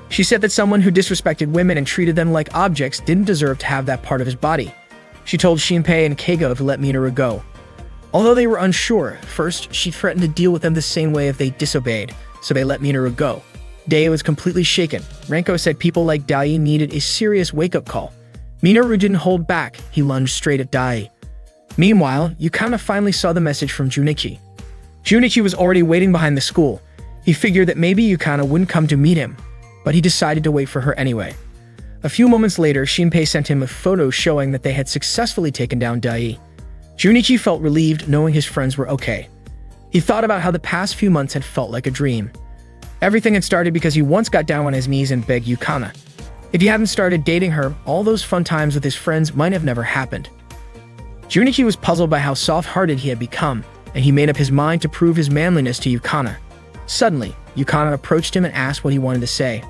She said that someone who disrespected women and treated them like objects didn't deserve to have that part of his body. She told Shinpei and Keigo to let Minoru go. Although they were unsure, first she threatened to deal with them the same way if they disobeyed, so they let Minoru go. Dai was completely shaken. Ranko said people like Dai needed a serious wake-up call. Minoru didn't hold back, he lunged straight at Dai. Meanwhile, Yukana finally saw the message from Junichi. Junichi was already waiting behind the school. He figured that maybe Yukana wouldn't come to meet him, but he decided to wait for her anyway. A few moments later, Shinpei sent him a photo showing that they had successfully taken down Dai. Junichi felt relieved knowing his friends were okay. He thought about how the past few months had felt like a dream. Everything had started because he once got down on his knees and begged Yukana. If he hadn't started dating her, all those fun times with his friends might have never happened. Junichi was puzzled by how soft-hearted he had become, and he made up his mind to prove his manliness to Yukana. Suddenly, Yukana approached him and asked what he wanted to say.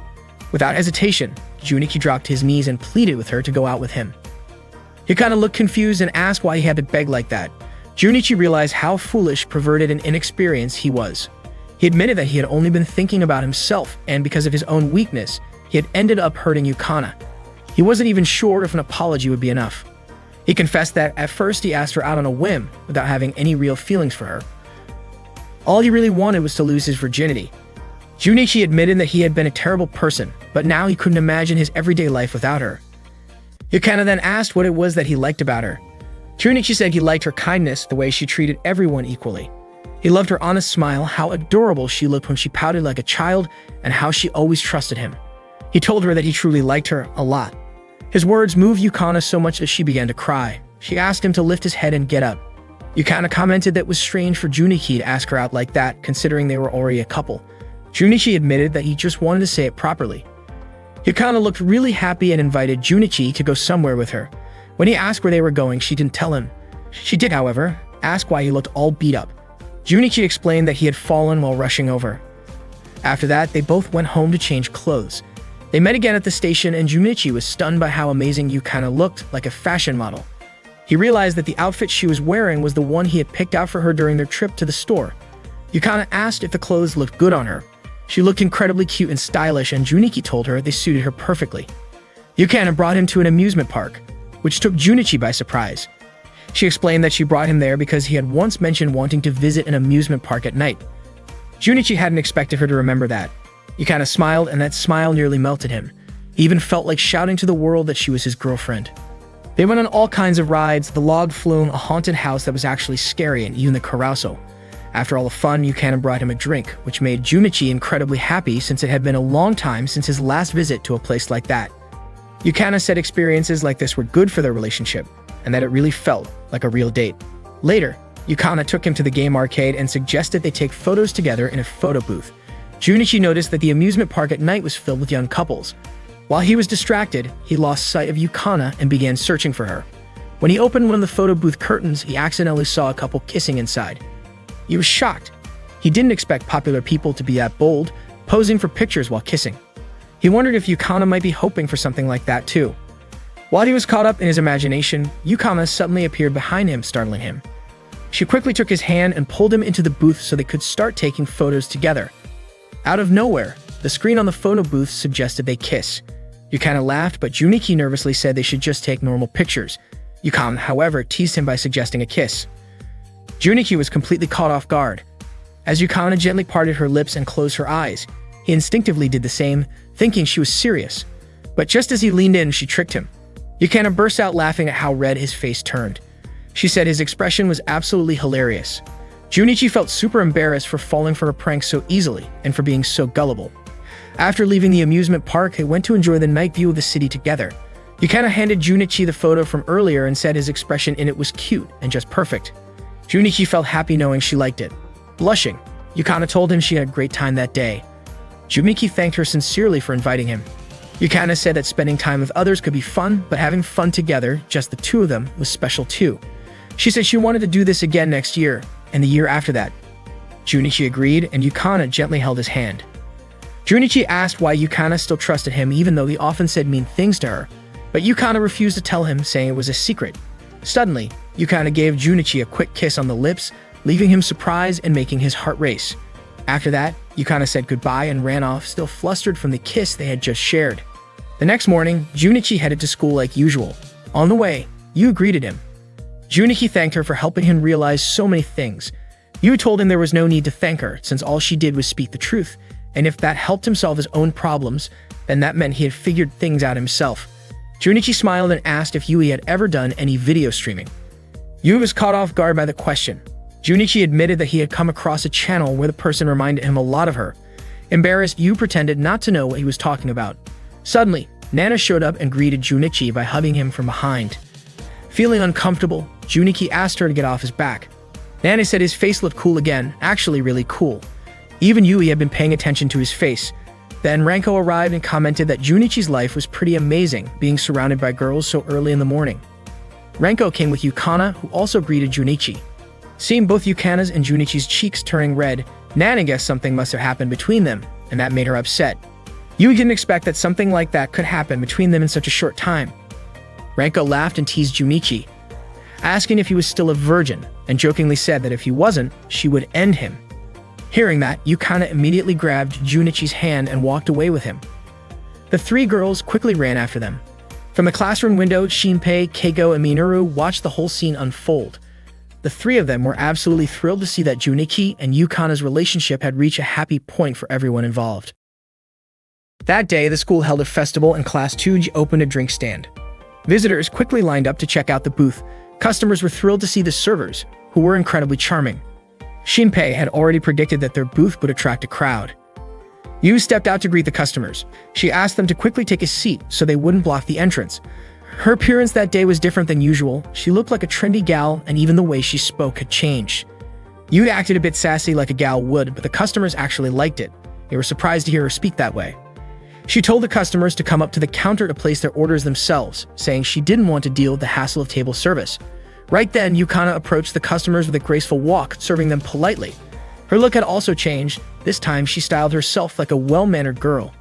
Without hesitation, Junichi dropped to his knees and pleaded with her to go out with him. Yukana looked confused and asked why he had to beg like that. Junichi realized how foolish, perverted, and inexperienced he was. He admitted that he had only been thinking about himself, and because of his own weakness, he had ended up hurting Yukana. He wasn't even sure if an apology would be enough. He confessed that at first he asked her out on a whim, without having any real feelings for her. All he really wanted was to lose his virginity. Junichi admitted that he had been a terrible person, but now he couldn't imagine his everyday life without her. Yukana then asked what it was that he liked about her. Junichi said he liked her kindness, the way she treated everyone equally. He loved her honest smile, how adorable she looked when she pouted like a child, and how she always trusted him. He told her that he truly liked her a lot. His words moved Yukana so much that she began to cry. She asked him to lift his head and get up. Yukana commented that it was strange for Junichi to ask her out like that, considering they were already a couple. Junichi admitted that he just wanted to say it properly. Yukana looked really happy and invited Junichi to go somewhere with her. When he asked where they were going, she didn't tell him. She did, however, ask why he looked all beat up. Junichi explained that he had fallen while rushing over. After that, they both went home to change clothes. They met again at the station, and Junichi was stunned by how amazing Yukana looked, like a fashion model. He realized that the outfit she was wearing was the one he had picked out for her during their trip to the store. Yukana asked if the clothes looked good on her. She looked incredibly cute and stylish, and Junichi told her they suited her perfectly. Yukana brought him to an amusement park, which took Junichi by surprise. She explained that she brought him there because he had once mentioned wanting to visit an amusement park at night. Junichi hadn't expected her to remember that. Yukana smiled, and that smile nearly melted him. He even felt like shouting to the world that she was his girlfriend. They went on all kinds of rides, the log flume, a haunted house that was actually scary, and even the carousel. After all the fun, Yukana brought him a drink, which made Junichi incredibly happy since it had been a long time since his last visit to a place like that. Yukana said experiences like this were good for their relationship, and that it really felt like a real date. Later, Yukana took him to the game arcade and suggested they take photos together in a photo booth. Junichi noticed that the amusement park at night was filled with young couples. While he was distracted, he lost sight of Yukana and began searching for her. When he opened one of the photo booth curtains, he accidentally saw a couple kissing inside. He was shocked. He didn't expect popular people to be that bold, posing for pictures while kissing. He wondered if Yukana might be hoping for something like that too. While he was caught up in his imagination, Yukana suddenly appeared behind him, startling him. She quickly took his hand and pulled him into the booth so they could start taking photos together. Out of nowhere, the screen on the photo booth suggested they kiss. Yukana laughed, but Junichi nervously said they should just take normal pictures. Yukana, however, teased him by suggesting a kiss. Junichi was completely caught off guard. As Yukana gently parted her lips and closed her eyes, he instinctively did the same, thinking she was serious. But just as he leaned in, she tricked him. Yukana burst out laughing at how red his face turned. She said his expression was absolutely hilarious. Junichi felt super embarrassed for falling for a prank so easily and for being so gullible. After leaving the amusement park, they went to enjoy the night view of the city together. Yukana handed Junichi the photo from earlier and said his expression in it was cute and just perfect. Junichi felt happy knowing she liked it. Blushing, Yukana told him she had a great time that day. Junichi thanked her sincerely for inviting him. Yukana said that spending time with others could be fun, but having fun together, just the two of them, was special too. She said she wanted to do this again next year, and the year after that. Junichi agreed, and Yukana gently held his hand. Junichi asked why Yukana still trusted him even though he often said mean things to her, but Yukana refused to tell him, saying it was a secret. Suddenly, Yukana gave Junichi a quick kiss on the lips, leaving him surprised and making his heart race. After that, Yukana said goodbye and ran off, still flustered from the kiss they had just shared. The next morning, Junichi headed to school like usual. On the way, Yu greeted him. Junichi thanked her for helping him realize so many things. Yu told him there was no need to thank her, since all she did was speak the truth, and if that helped him solve his own problems, then that meant he had figured things out himself. Junichi smiled and asked if Yui had ever done any video streaming. Yu was caught off guard by the question. Junichi admitted that he had come across a channel where the person reminded him a lot of her. Embarrassed, Yu pretended not to know what he was talking about. Suddenly, Nana showed up and greeted Junichi by hugging him from behind. Feeling uncomfortable, Junichi asked her to get off his back. Nana said his face looked cool again, actually really cool. Even Yui had been paying attention to his face. Then Ranko arrived and commented that Junichi's life was pretty amazing, being surrounded by girls so early in the morning. Ranko came with Yukana, who also greeted Junichi. Seeing both Yukana's and Junichi's cheeks turning red, Nana guessed something must have happened between them, and that made her upset. Yui didn't expect that something like that could happen between them in such a short time. Ranko laughed and teased Junichi, asking if he was still a virgin, and jokingly said that if he wasn't, she would end him. Hearing that, Yukana immediately grabbed Junichi's hand and walked away with him. The three girls quickly ran after them. From the classroom window, Shinpei, Keigo, and Minoru watched the whole scene unfold. The three of them were absolutely thrilled to see that Junichi and Yukana's relationship had reached a happy point for everyone involved. That day, the school held a festival and Class 2G opened a drink stand. Visitors quickly lined up to check out the booth. Customers were thrilled to see the servers, who were incredibly charming. Shinpei had already predicted that their booth would attract a crowd. Yu stepped out to greet the customers. She asked them to quickly take a seat so they wouldn't block the entrance. Her appearance that day was different than usual. She looked like a trendy gal, and even the way she spoke had changed. Yu acted a bit sassy like a gal would, but the customers actually liked it. They were surprised to hear her speak that way. She told the customers to come up to the counter to place their orders themselves, saying she didn't want to deal with the hassle of table service. Right then, Yukana approached the customers with a graceful walk, serving them politely. Her look had also changed. This time, she styled herself like a well-mannered girl.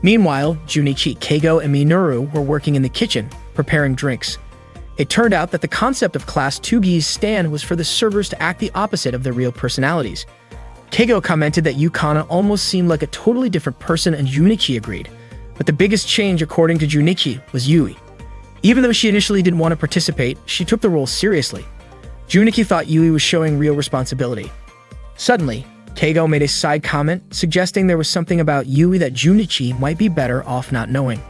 Meanwhile, Junichi, Keigo, and Minoru were working in the kitchen, preparing drinks. It turned out that the concept of Class 2G's stand was for the servers to act the opposite of their real personalities. Keigo commented that Yukana almost seemed like a totally different person, and Junichi agreed. But the biggest change, according to Junichi, was Yui. Even though she initially didn't want to participate, she took the role seriously. Junichi thought Yui was showing real responsibility. Suddenly, Keigo made a side comment, suggesting there was something about Yui that Junichi might be better off not knowing.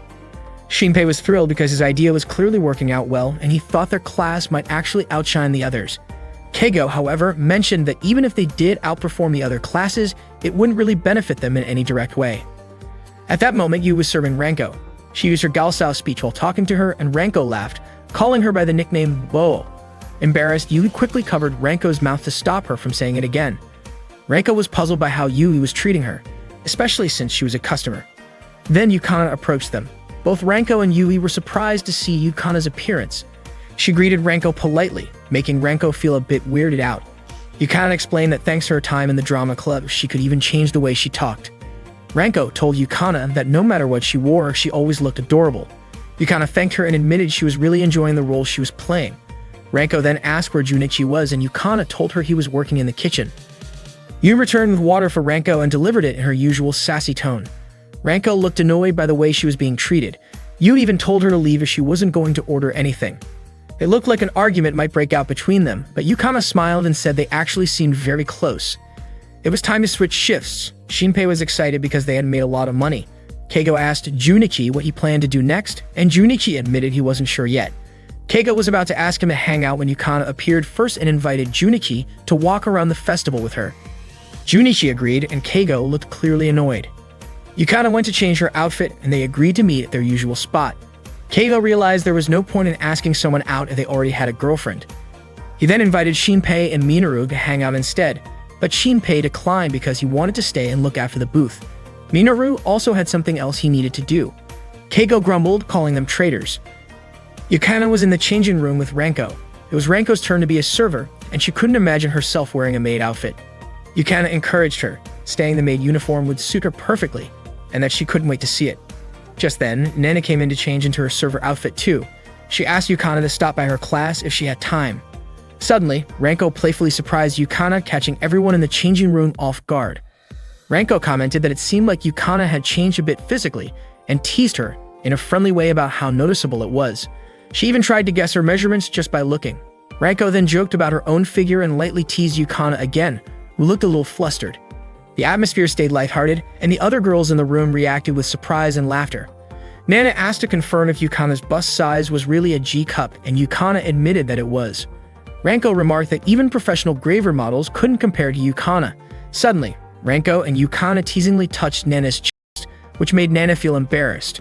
Shinpei was thrilled because his idea was clearly working out well, and he thought their class might actually outshine the others. Keigo, however, mentioned that even if they did outperform the other classes, it wouldn't really benefit them in any direct way. At that moment, Yu was serving Ranko. She used her Galsao speech while talking to her, and Ranko laughed, calling her by the nickname Bo. Embarrassed, Yui quickly covered Ranko's mouth to stop her from saying it again. Ranko was puzzled by how Yui was treating her, especially since she was a customer. Then Yukana approached them. Both Ranko and Yui were surprised to see Yukana's appearance. She greeted Ranko politely, making Ranko feel a bit weirded out. Yukana explained that thanks to her time in the drama club, she could even change the way she talked. Ranko told Yukana that no matter what she wore, she always looked adorable. Yukana thanked her and admitted she was really enjoying the role she was playing. Ranko then asked where Junichi was, and Yukana told her he was working in the kitchen. Yu returned with water for Ranko and delivered it in her usual sassy tone. Ranko looked annoyed by the way she was being treated. Yu even told her to leave if she wasn't going to order anything. It looked like an argument might break out between them, but Yukana smiled and said they actually seemed very close. It was time to switch shifts. Shinpei was excited because they had made a lot of money. Keigo asked Junichi what he planned to do next, and Junichi admitted he wasn't sure yet. Keigo was about to ask him to hang out when Yukana appeared first and invited Junichi to walk around the festival with her. Junichi agreed, and Keigo looked clearly annoyed. Yukana went to change her outfit, and they agreed to meet at their usual spot. Keigo realized there was no point in asking someone out if they already had a girlfriend. He then invited Shinpei and Minoru to hang out instead, but Shinpei declined because he wanted to stay and look after the booth. Minoru also had something else he needed to do. Keigo grumbled, calling them traitors. Yukana was in the changing room with Ranko. It was Ranko's turn to be a server, and she couldn't imagine herself wearing a maid outfit. Yukana encouraged her, saying the maid uniform would suit her perfectly, and that she couldn't wait to see it. Just then, Nana came in to change into her server outfit too. She asked Yukana to stop by her class if she had time. Suddenly, Ranko playfully surprised Yukana, catching everyone in the changing room off guard. Ranko commented that it seemed like Yukana had changed a bit physically, and teased her in a friendly way about how noticeable it was. She even tried to guess her measurements just by looking. Ranko then joked about her own figure and lightly teased Yukana again, who looked a little flustered. The atmosphere stayed lighthearted, and the other girls in the room reacted with surprise and laughter. Nana asked to confirm if Yukana's bust size was really a G cup, and Yukana admitted that it was. Ranko remarked that even professional graver models couldn't compare to Yukana. Suddenly, Ranko and Yukana teasingly touched Nana's chest, which made Nana feel embarrassed.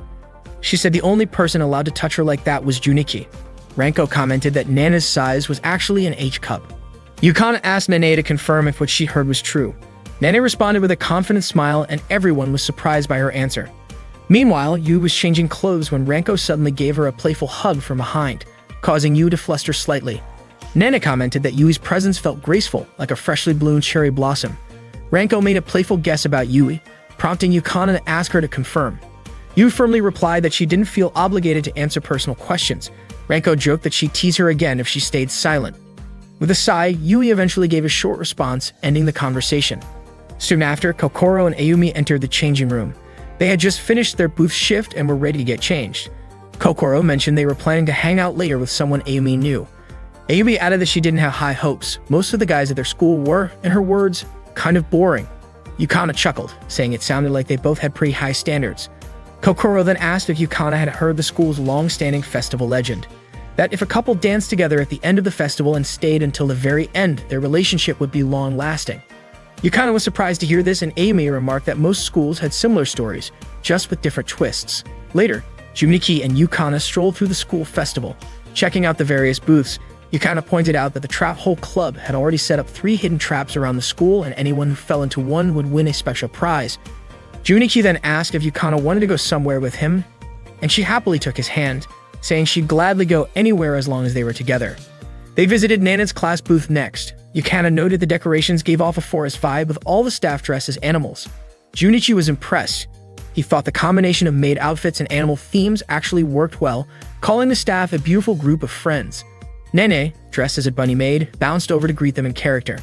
She said the only person allowed to touch her like that was Junichi. Ranko commented that Nana's size was actually an H cup. Yukana asked Nana to confirm if what she heard was true. Nana responded with a confident smile, and everyone was surprised by her answer. Meanwhile, Yu was changing clothes when Ranko suddenly gave her a playful hug from behind, causing Yu to fluster slightly. Nana commented that Yui's presence felt graceful, like a freshly bloomed cherry blossom. Ranko made a playful guess about Yui, prompting Yukana to ask her to confirm. Yu firmly replied that she didn't feel obligated to answer personal questions. Ranko joked that she'd tease her again if she stayed silent. With a sigh, Yui eventually gave a short response, ending the conversation. Soon after, Kokoro and Ayumi entered the changing room. They had just finished their booth shift and were ready to get changed. Kokoro mentioned they were planning to hang out later with someone Ayumi knew. Ayumi added that she didn't have high hopes. Most of the guys at their school were, in her words, kind of boring. Yukana chuckled, saying it sounded like they both had pretty high standards. Kokoro then asked if Yukana had heard the school's long-standing festival legend, that if a couple danced together at the end of the festival and stayed until the very end, their relationship would be long-lasting. Yukana was surprised to hear this, and Ayumi remarked that most schools had similar stories, just with different twists. Later, Junichi and Yukana strolled through the school festival. Checking out the various booths, Yukana pointed out that the Trap Hole Club had already set up 3 hidden traps around the school, and anyone who fell into one would win a special prize. Junichi then asked if Yukana wanted to go somewhere with him, and she happily took his hand, saying she'd gladly go anywhere as long as they were together. They visited Nana's class booth next. Yukana noted the decorations gave off a forest vibe with all the staff dressed as animals. Junichi was impressed. He thought the combination of maid outfits and animal themes actually worked well, calling the staff a beautiful group of friends. Nene, dressed as a bunny maid, bounced over to greet them in character.